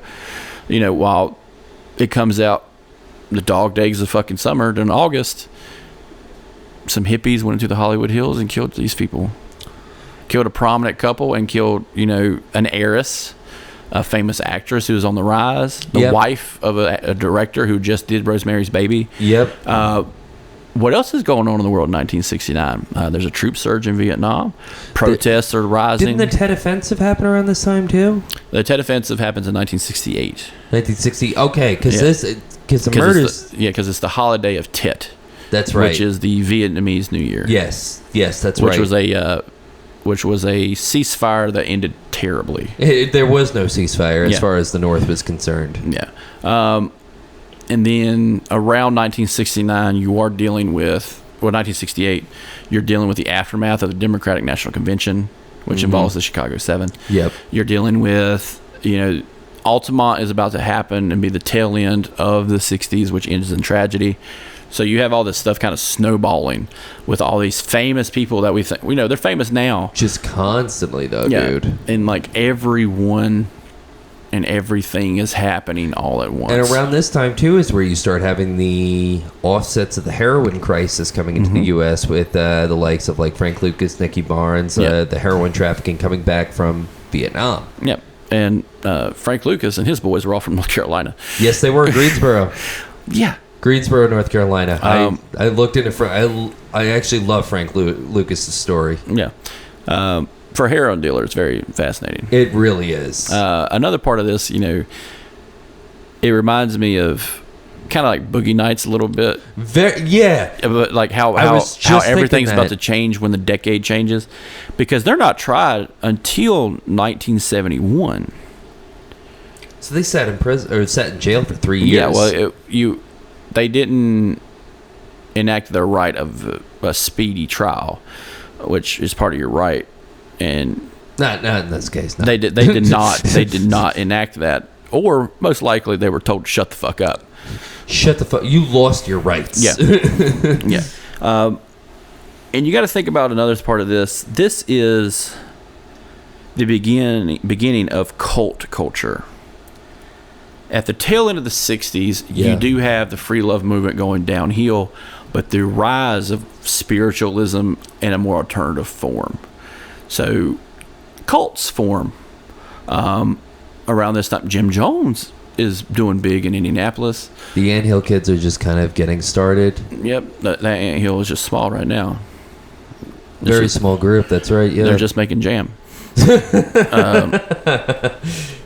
[SPEAKER 2] While it comes out the dog days of fucking summer, in August, some hippies went into the Hollywood Hills and killed these people. Killed a prominent couple and killed, an heiress, a famous actress who was on the rise, the wife of a director who just did Rosemary's Baby.
[SPEAKER 3] Yep.
[SPEAKER 2] What else is going on in the world in 1969? There's a troop surge in Vietnam. Protests are rising.
[SPEAKER 3] Didn't the Tet Offensive happen around this time too?
[SPEAKER 2] The Tet Offensive happens in 1968.
[SPEAKER 3] 1960. Okay, because the murders.
[SPEAKER 2] Because it's the holiday of Tet.
[SPEAKER 3] That's right.
[SPEAKER 2] Which is the Vietnamese New Year.
[SPEAKER 3] Yes, that's
[SPEAKER 2] which
[SPEAKER 3] right.
[SPEAKER 2] Which was a ceasefire that ended terribly.
[SPEAKER 3] There was no ceasefire as far as the North was concerned.
[SPEAKER 2] Yeah. And then around 1969, you are dealing with, 1968, you're dealing with the aftermath of the Democratic National Convention, which involves the Chicago 7.
[SPEAKER 3] Yep.
[SPEAKER 2] You're dealing with, Altamont is about to happen and be the tail end of the 60s, which ends in tragedy. So you have all this stuff kind of snowballing with all these famous people that we think, they're famous now.
[SPEAKER 3] Just constantly, though, dude.
[SPEAKER 2] And everyone and everything is happening all at once.
[SPEAKER 3] And around this time, too, is where you start having the offsets of the heroin crisis coming into the U.S. with the likes of Frank Lucas, Nicky Barnes, the heroin trafficking coming back from Vietnam.
[SPEAKER 2] Yep. And Frank Lucas and his boys were all from North Carolina.
[SPEAKER 3] Yes, they were. Greensboro.
[SPEAKER 2] Yeah.
[SPEAKER 3] Greensboro, North Carolina. I looked into I actually love Frank Lucas's story.
[SPEAKER 2] Yeah. For a heroin dealer, it's very fascinating.
[SPEAKER 3] It really is.
[SPEAKER 2] Another part of this, it reminds me of kind of like Boogie Nights a little bit.
[SPEAKER 3] Yeah.
[SPEAKER 2] But how everything's about to change when the decade changes. Because they're not tried until 1971.
[SPEAKER 3] So they sat in prison or sat in jail for 3 years.
[SPEAKER 2] Yeah, well, they didn't enact their right of a speedy trial, which is part of your right. And
[SPEAKER 3] not in this case. No.
[SPEAKER 2] They did not enact that, or most likely they were told to shut the fuck up.
[SPEAKER 3] Shut the fuck. You lost your rights.
[SPEAKER 2] Yeah, yeah. And you got to think about another part of this. This is the beginning of cult culture. At the tail end of the 60s, you do have the free love movement going downhill, but the rise of spiritualism in a more alternative form. So cults form around this time. Jim Jones is doing big in Indianapolis.
[SPEAKER 3] The Anthill Kids are just kind of getting started.
[SPEAKER 2] Yep, that Anthill is just small right now.
[SPEAKER 3] Very small group, that's right. Yeah,
[SPEAKER 2] they're just making jam.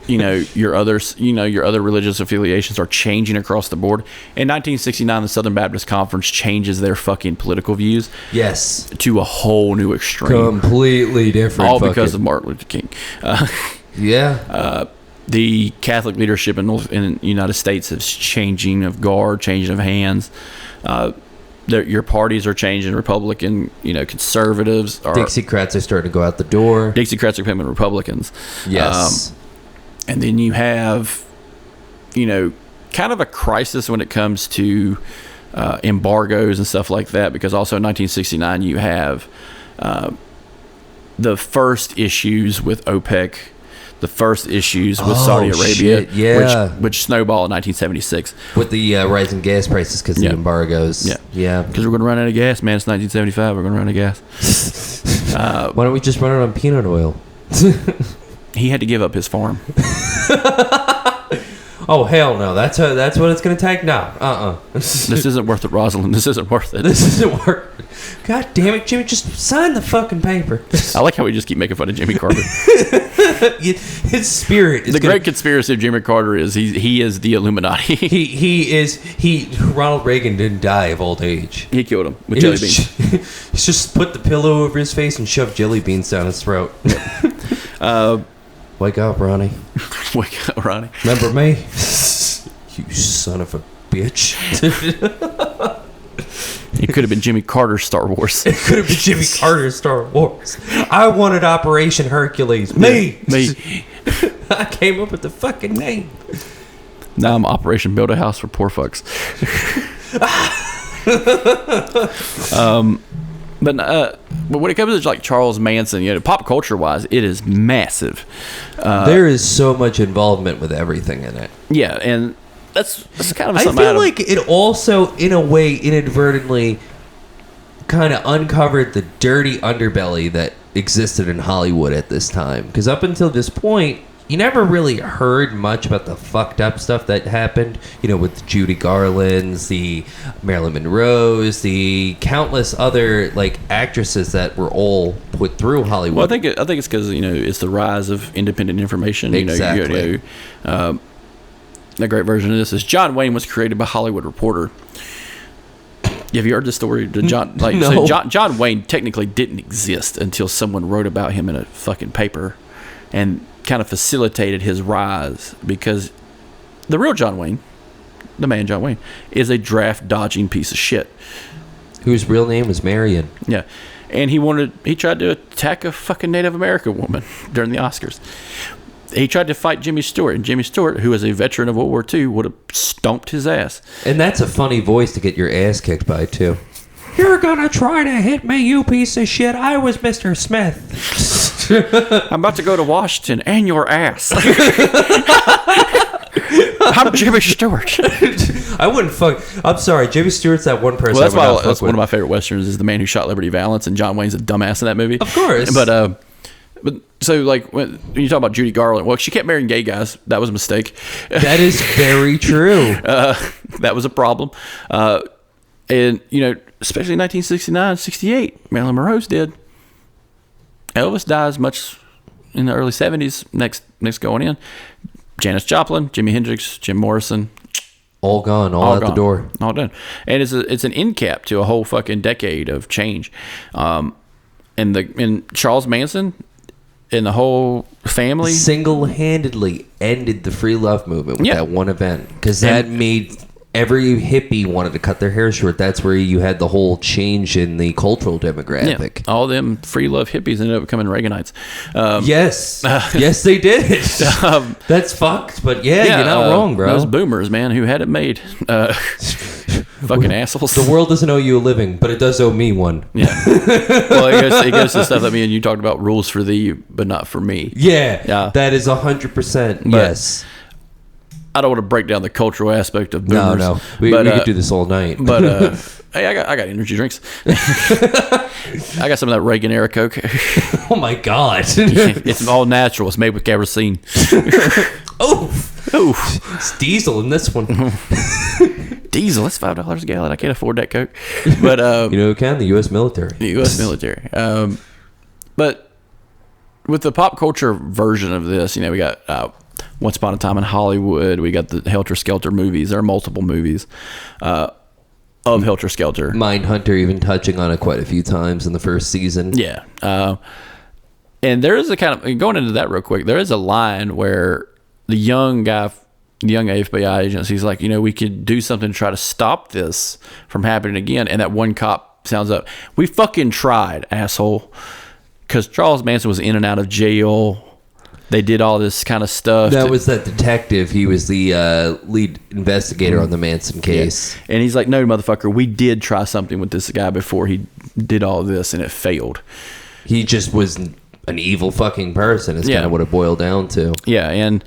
[SPEAKER 2] Your other religious affiliations are changing across the board. In 1969, the Southern Baptist Conference changes their fucking political views.
[SPEAKER 3] Yes,
[SPEAKER 2] to a whole new extreme,
[SPEAKER 3] completely different.
[SPEAKER 2] All because of Martin Luther King. The Catholic leadership in the United States is changing of guard, changing of hands. Your parties are changing. Republican, conservatives.
[SPEAKER 3] Dixiecrats are starting to go out the door.
[SPEAKER 2] Dixiecrats are becoming Republicans.
[SPEAKER 3] Yes.
[SPEAKER 2] And then you have, kind of a crisis when it comes to embargoes and stuff like that, because also in 1969 you have the first issues with OPEC, the first issues with Saudi Arabia, which snowballed in 1976.
[SPEAKER 3] With the rising gas prices because of the embargoes. Yeah.
[SPEAKER 2] Because we're going to run out of gas, man. It's 1975. We're going to run out of gas.
[SPEAKER 3] Why don't we just run it on peanut oil?
[SPEAKER 2] He had to give up his farm.
[SPEAKER 3] Oh, hell no. That's what it's going to take? No.
[SPEAKER 2] This isn't worth it, Rosalind. This isn't worth it.
[SPEAKER 3] This isn't worth it. God damn it, Jimmy. Just sign the fucking paper.
[SPEAKER 2] I like how we just keep making fun of Jimmy Carter.
[SPEAKER 3] His spirit is
[SPEAKER 2] great conspiracy of Jimmy Carter is he is the Illuminati.
[SPEAKER 3] Ronald Reagan didn't die of old age.
[SPEAKER 2] He killed him with jelly beans.
[SPEAKER 3] He's just put the pillow over his face and shoved jelly beans down his throat. Wake up, Ronnie.
[SPEAKER 2] Wake up, Ronnie.
[SPEAKER 3] Remember me? You son of a bitch.
[SPEAKER 2] It could have been Jimmy Carter's Star Wars.
[SPEAKER 3] It could have been Jimmy Carter's Star Wars. I wanted Operation Hercules. Me. I came up with the fucking name.
[SPEAKER 2] Now I'm Operation Build a House for Poor Fucks. But when it comes to like Charles Manson, pop culture wise, it is massive.
[SPEAKER 3] There is so much involvement with everything in it.
[SPEAKER 2] Yeah, and that's kind of
[SPEAKER 3] I
[SPEAKER 2] something.
[SPEAKER 3] feel like it also, in a way, inadvertently kind of uncovered the dirty underbelly that existed in Hollywood at this time. Because up until this point, you never really heard much about the fucked up stuff that happened, with Judy Garland's, the Marilyn Monroe's, the countless other actresses that were all put through Hollywood.
[SPEAKER 2] Well, I think it's because it's the rise of independent information.
[SPEAKER 3] Exactly.
[SPEAKER 2] A great version of this is John Wayne was created by Hollywood Reporter. Have you heard the story?
[SPEAKER 3] No.
[SPEAKER 2] So John Wayne technically didn't exist until someone wrote about him in a fucking paper, and kind of facilitated his rise, because the real John Wayne, the man John Wayne, is a draft dodging piece of shit.
[SPEAKER 3] Whose real name was Marion.
[SPEAKER 2] Yeah. And he tried to attack a fucking Native American woman during the Oscars. He tried to fight Jimmy Stewart, and Jimmy Stewart, who was a veteran of World War II, would have stomped his ass.
[SPEAKER 3] And that's a funny voice to get your ass kicked by, too. You're gonna try to hit me, you piece of shit. I was Mr. Smith.
[SPEAKER 2] I'm about to go to Washington and your ass. I'm Jimmy Stewart.
[SPEAKER 3] I wouldn't fuck. I'm sorry, Jimmy Stewart's that one person.
[SPEAKER 2] Well, that's one of my favorite westerns. Is The Man Who Shot Liberty Valance, and John Wayne's a dumbass in that movie.
[SPEAKER 3] Of course.
[SPEAKER 2] But so when you talk about Judy Garland, well, she kept marrying gay guys. That was a mistake.
[SPEAKER 3] That is very true.
[SPEAKER 2] That was a problem. And especially in 1969, 68, Marilyn Monroe's dead. Elvis dies much in the early 70s. Next going in, Janis Joplin, Jimi Hendrix, Jim Morrison,
[SPEAKER 3] all gone, all out
[SPEAKER 2] gone,
[SPEAKER 3] the door,
[SPEAKER 2] all done. And it's an end cap to a whole fucking decade of change. And Charles Manson and the whole family
[SPEAKER 3] single-handedly ended the free love movement with that one event, because that made every hippie wanted to cut their hair short. That's where you had the whole change in the cultural demographic.
[SPEAKER 2] Yeah, all them free love hippies ended up becoming Reaganites.
[SPEAKER 3] Yes. Yes, they did. That's fucked, but you're not wrong, bro.
[SPEAKER 2] Those boomers, man, who had it made. Fucking assholes.
[SPEAKER 3] The world doesn't owe you a living, but it does owe me one.
[SPEAKER 2] Yeah. Well, it goes to stuff that me and you talked about, rules for thee, but not for me.
[SPEAKER 3] Yeah. That is 100% yes.
[SPEAKER 2] I don't want to break down the cultural aspect of boomers.
[SPEAKER 3] No. We could do this all night.
[SPEAKER 2] But hey, I got energy drinks. I got some of that Reagan era Coke.
[SPEAKER 3] Oh my God!
[SPEAKER 2] It's all natural. It's made with kerosene.
[SPEAKER 3] Oh, it's diesel in this one.
[SPEAKER 2] Diesel. That's $5 a gallon. I can't afford that Coke. But
[SPEAKER 3] who can? The U.S. military.
[SPEAKER 2] The U.S. military. But with the pop culture version of this, we got. Once Upon a Time in Hollywood. We got the Helter Skelter movies. There are multiple movies of Helter Skelter.
[SPEAKER 3] Mindhunter even touching on it quite a few times in the first season.
[SPEAKER 2] Yeah. And there is a kind of, going into that real quick, there is a line where the young FBI agent, he's like, we could do something to try to stop this from happening again. And that one cop sounds up, we fucking tried, asshole. Because Charles Manson was in and out of jail. They did all this kind of stuff.
[SPEAKER 3] That was that detective. He was the lead investigator on the Manson case.
[SPEAKER 2] Yeah. And he's like, no, motherfucker, we did try something with this guy before he did all this, and it failed.
[SPEAKER 3] He just was an evil fucking person is kind of what it boiled down to.
[SPEAKER 2] Yeah, and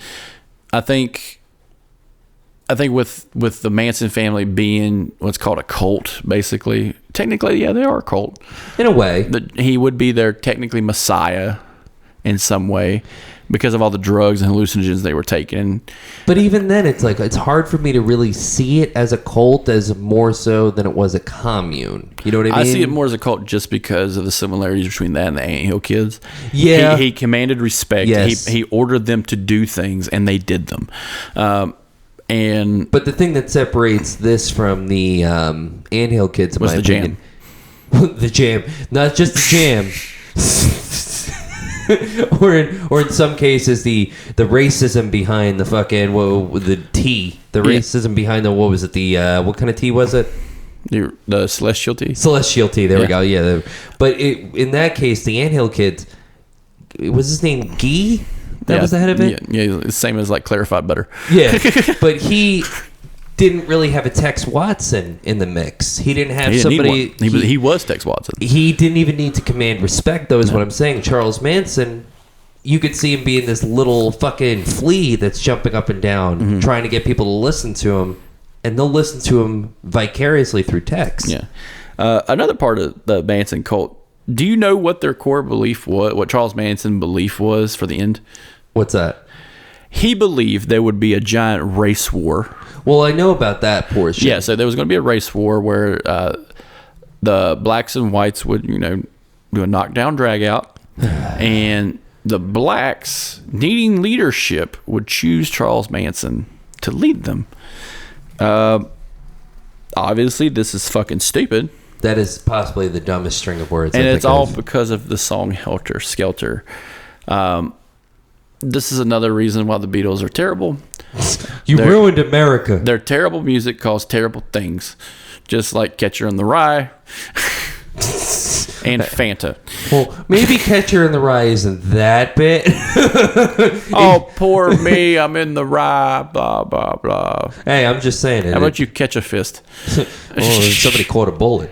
[SPEAKER 2] I think with the Manson family being what's called a cult, basically, technically, they are a cult.
[SPEAKER 3] In a way.
[SPEAKER 2] He would be their technically messiah in some way, because of all the drugs and hallucinogens they were taking.
[SPEAKER 3] But even then, it's hard for me to really see it as a cult as more so than it was a commune. You know what I mean?
[SPEAKER 2] I see it more as a cult just because of the similarities between that and the Anthill Kids.
[SPEAKER 3] Yeah.
[SPEAKER 2] He commanded respect.
[SPEAKER 3] Yes.
[SPEAKER 2] He ordered them to do things, and they did them. But
[SPEAKER 3] the thing that separates this from the Anthill Kids, in
[SPEAKER 2] was
[SPEAKER 3] my
[SPEAKER 2] the
[SPEAKER 3] opinion,
[SPEAKER 2] jam.
[SPEAKER 3] The jam. Not just the jam. or in some cases the racism behind the fucking the tea, the racism behind the what was it, the what kind of tea was it?
[SPEAKER 2] The Celestial Tea.
[SPEAKER 3] Celestial Tea. There we go. Yeah. But in that case, the Anthill Kids, was his name Guy? That was the head of it?
[SPEAKER 2] Yeah, the same as like clarified butter.
[SPEAKER 3] Yeah. But he didn't really have a Tex Watson in the mix. He didn't have somebody.
[SPEAKER 2] He was Tex Watson.
[SPEAKER 3] He didn't even need to command respect, though, is what I'm saying. Charles Manson, you could see him being this little fucking flea that's jumping up and down, trying to get people to listen to him, and they'll listen to him vicariously through text.
[SPEAKER 2] Yeah. Another part of the Manson cult. Do you know what their core belief was? What Charles Manson's belief was for the end?
[SPEAKER 3] What's that?
[SPEAKER 2] He believed there would be a giant race war.
[SPEAKER 3] Well, I know about that portion.
[SPEAKER 2] Yeah, so there was going to be a race war where the blacks and whites would, do a knockdown, drag out, and the blacks, needing leadership, would choose Charles Manson to lead them. Obviously, this is fucking stupid.
[SPEAKER 3] That is possibly the dumbest string of words.
[SPEAKER 2] And it's all because of the song Helter Skelter. This is another reason why the Beatles are terrible.
[SPEAKER 3] They're ruined America.
[SPEAKER 2] Their terrible music caused terrible things. Just like Catcher in the Rye and Fanta.
[SPEAKER 3] Well, maybe Catcher in the Rye isn't that bit.
[SPEAKER 2] Oh, poor me. I'm in the rye, blah, blah, blah.
[SPEAKER 3] Hey, I'm just saying it.
[SPEAKER 2] How about you catch a fist?
[SPEAKER 3] Somebody caught a bullet.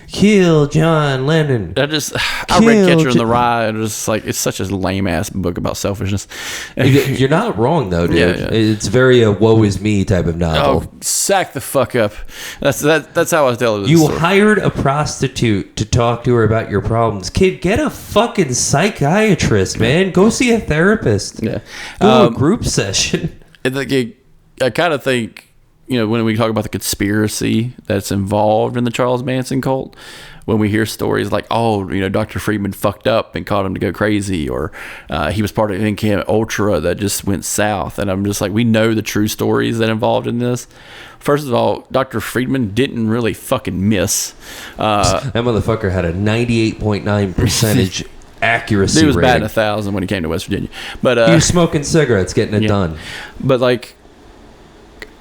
[SPEAKER 3] Kill John Lennon.
[SPEAKER 2] I read Catcher in the Rye, and it's such a lame ass book about selfishness.
[SPEAKER 3] You're not wrong though, dude.
[SPEAKER 2] Yeah.
[SPEAKER 3] It's very a woe is me type of novel.
[SPEAKER 2] Oh, sack the fuck up. That's how I tell it.
[SPEAKER 3] You hired a prostitute to talk to her about your problems. Kid, get a fucking psychiatrist, man. Go see a therapist.
[SPEAKER 2] Yeah.
[SPEAKER 3] Go to a group session.
[SPEAKER 2] I kind of think, when we talk about the conspiracy that's involved in the Charles Manson cult, when we hear stories like, Dr. Friedman fucked up and caused him to go crazy, or he was part of MK Ultra that just went south. And I'm just like, we know the true stories that involved in this. First of all, Dr. Friedman didn't really fucking miss.
[SPEAKER 3] That motherfucker had a 98.9% accuracy
[SPEAKER 2] He was
[SPEAKER 3] rating.
[SPEAKER 2] batting 1,000 when he came to West Virginia. But
[SPEAKER 3] he was smoking cigarettes, getting it done.
[SPEAKER 2] But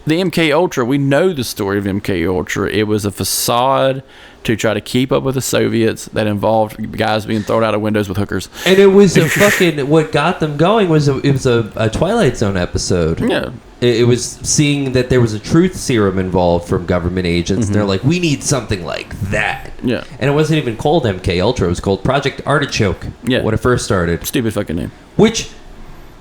[SPEAKER 2] the MK Ultra, we know the story of MK Ultra. It was a facade to try to keep up with the Soviets that involved guys being thrown out of windows with hookers.
[SPEAKER 3] And it was a fucking, what got them going was it was a Twilight Zone episode.
[SPEAKER 2] Yeah.
[SPEAKER 3] It was seeing that there was a truth serum involved from government agents. And they're like, we need something like that.
[SPEAKER 2] Yeah.
[SPEAKER 3] And it wasn't even called MK Ultra. It was called Project Artichoke.
[SPEAKER 2] Yeah.
[SPEAKER 3] When it first started.
[SPEAKER 2] Stupid fucking name.
[SPEAKER 3] Which,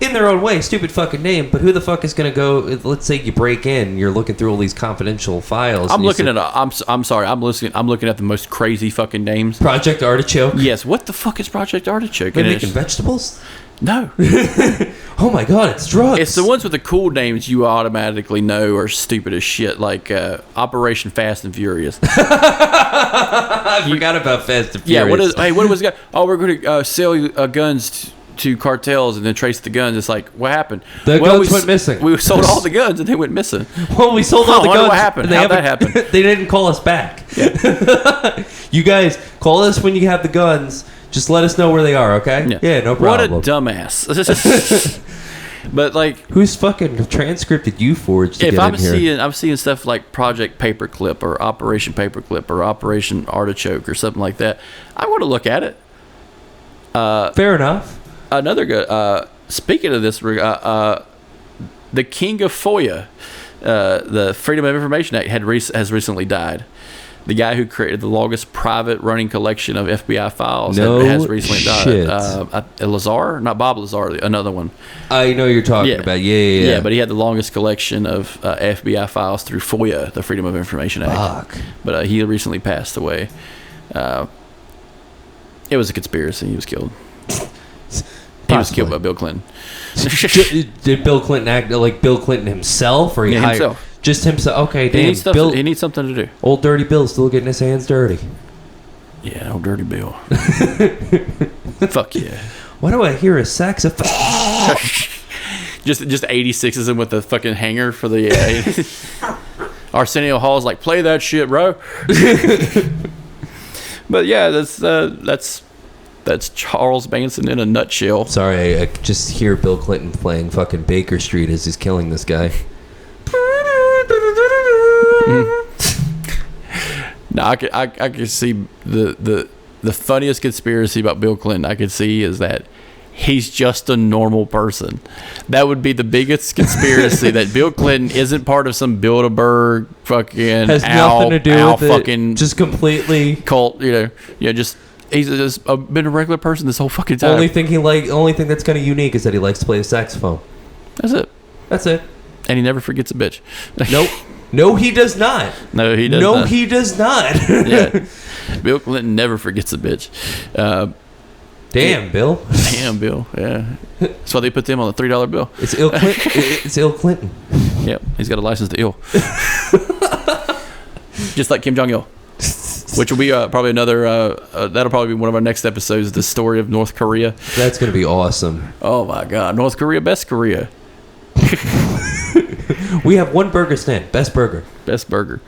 [SPEAKER 3] in their own way, stupid fucking name, but who the fuck is going to go, let's say you break in, you're looking through all these confidential files.
[SPEAKER 2] I'm looking at the most crazy fucking names.
[SPEAKER 3] Project Artichoke?
[SPEAKER 2] Yes, what the fuck is Project Artichoke?
[SPEAKER 3] They're making vegetables?
[SPEAKER 2] No.
[SPEAKER 3] Oh my god, it's drugs.
[SPEAKER 2] It's the ones with the cool names you automatically know are stupid as shit, like Operation Fast and Furious.
[SPEAKER 3] I forgot about Fast and Furious.
[SPEAKER 2] Yeah, what was it? Oh, we're going to sell guns to cartels and then trace the guns. It's like, what happened?
[SPEAKER 3] The guns went missing.
[SPEAKER 2] We sold all the guns and they went missing.
[SPEAKER 3] Well, we sold all the guns.
[SPEAKER 2] What happened? How'd that happen?
[SPEAKER 3] They didn't call us back. Yeah. You guys, call us when you have the guns. Just let us know where they are, okay? Yeah, no problem.
[SPEAKER 2] What a dumbass. But
[SPEAKER 3] whose fucking transcript did you forge to
[SPEAKER 2] if
[SPEAKER 3] get
[SPEAKER 2] I'm
[SPEAKER 3] in here?
[SPEAKER 2] I'm seeing stuff like Project Paperclip or Operation Paperclip or Operation Artichoke or something like that, I want to look at it.
[SPEAKER 3] Fair enough.
[SPEAKER 2] Another good. Speaking of this, the King of FOIA, the Freedom of Information Act, has recently died. The guy who created the longest private running collection of FBI files has recently died. Lazar, not Bob Lazar, another one.
[SPEAKER 3] I know you're talking about. Yeah.
[SPEAKER 2] But he had the longest collection of FBI files through FOIA, the Freedom of Information Act.
[SPEAKER 3] Fuck.
[SPEAKER 2] But he recently passed away. It was a conspiracy. He was killed. He was killed by Bill Clinton.
[SPEAKER 3] Did Bill Clinton act like Bill Clinton himself, or
[SPEAKER 2] himself?
[SPEAKER 3] Just himself. Okay, damn.
[SPEAKER 2] He needs something to do.
[SPEAKER 3] Old Dirty Bill's still getting his hands dirty.
[SPEAKER 2] Yeah, old Dirty Bill. Fuck yeah.
[SPEAKER 3] Why do I hear a saxophone?
[SPEAKER 2] just 86s him with the fucking hanger for the Arsenio Hall's like, play that shit, bro. But yeah, that's Charles Manson in a nutshell.
[SPEAKER 3] Sorry, I just hear Bill Clinton playing fucking Baker Street as he's killing this guy.
[SPEAKER 2] No, I could see the funniest conspiracy about Bill Clinton I could see is that he's just a normal person. That would be the biggest conspiracy, that Bill Clinton isn't part of some Bilderberg fucking
[SPEAKER 3] Has nothing to do with
[SPEAKER 2] fucking
[SPEAKER 3] it. Just completely
[SPEAKER 2] cult, just he's just been a regular person this whole fucking time.
[SPEAKER 3] only thing that's kind of unique is that he likes to play the saxophone.
[SPEAKER 2] That's it. And he never forgets a bitch.
[SPEAKER 3] Nope. No, he does not.
[SPEAKER 2] No, he does
[SPEAKER 3] not.
[SPEAKER 2] not.
[SPEAKER 3] He does not.
[SPEAKER 2] Yeah. Bill Clinton never forgets a bitch.
[SPEAKER 3] Damn, Bill.
[SPEAKER 2] Damn, Bill. Yeah. That's why they put them on the $3 bill.
[SPEAKER 3] It's Ill Clinton. It's Ill Clinton.
[SPEAKER 2] Yep. He's got a license to ill. Just like Kim Jong-il. Which will be probably another, that'll probably be one of our next episodes, the story of North Korea.
[SPEAKER 3] That's going to be awesome.
[SPEAKER 2] Oh, my God. North Korea, best Korea.
[SPEAKER 3] We have one burger stand. Best burger.
[SPEAKER 2] Best burger.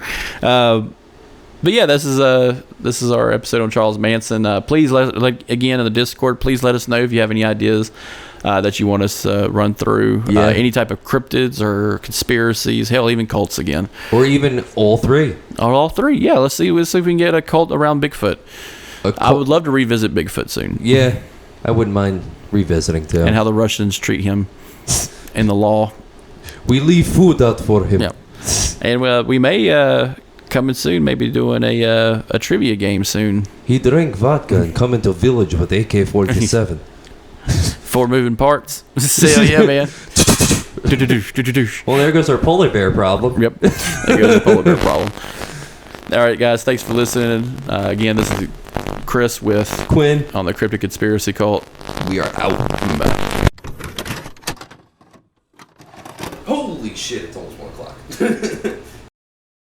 [SPEAKER 2] But yeah, this is our episode on Charles Manson. Please again in the Discord. Please let us know if you have any ideas that you want us to run through.
[SPEAKER 3] Yeah.
[SPEAKER 2] Any type of cryptids or conspiracies. Hell, even cults again.
[SPEAKER 3] Or even all three.
[SPEAKER 2] Or all three. Yeah, let's see if we can get a cult around Bigfoot. I would love to revisit Bigfoot soon.
[SPEAKER 3] Yeah, I wouldn't mind revisiting too.
[SPEAKER 2] And how the Russians treat him in the law.
[SPEAKER 3] We leave food out for him.
[SPEAKER 2] Yeah. And we may coming soon, maybe doing a trivia game soon.
[SPEAKER 3] He drank vodka and come into village with AK-47.
[SPEAKER 2] 4 moving parts. Hell yeah, man.
[SPEAKER 3] Well, there goes our polar bear problem.
[SPEAKER 2] Yep. There goes the polar bear problem. All right, guys. Thanks for listening. Again, this is Chris with
[SPEAKER 3] Quinn
[SPEAKER 2] on the Cryptic Conspiracy Cult.
[SPEAKER 3] We are out.
[SPEAKER 2] Bye.
[SPEAKER 3] Holy shit, it's almost 1 o'clock.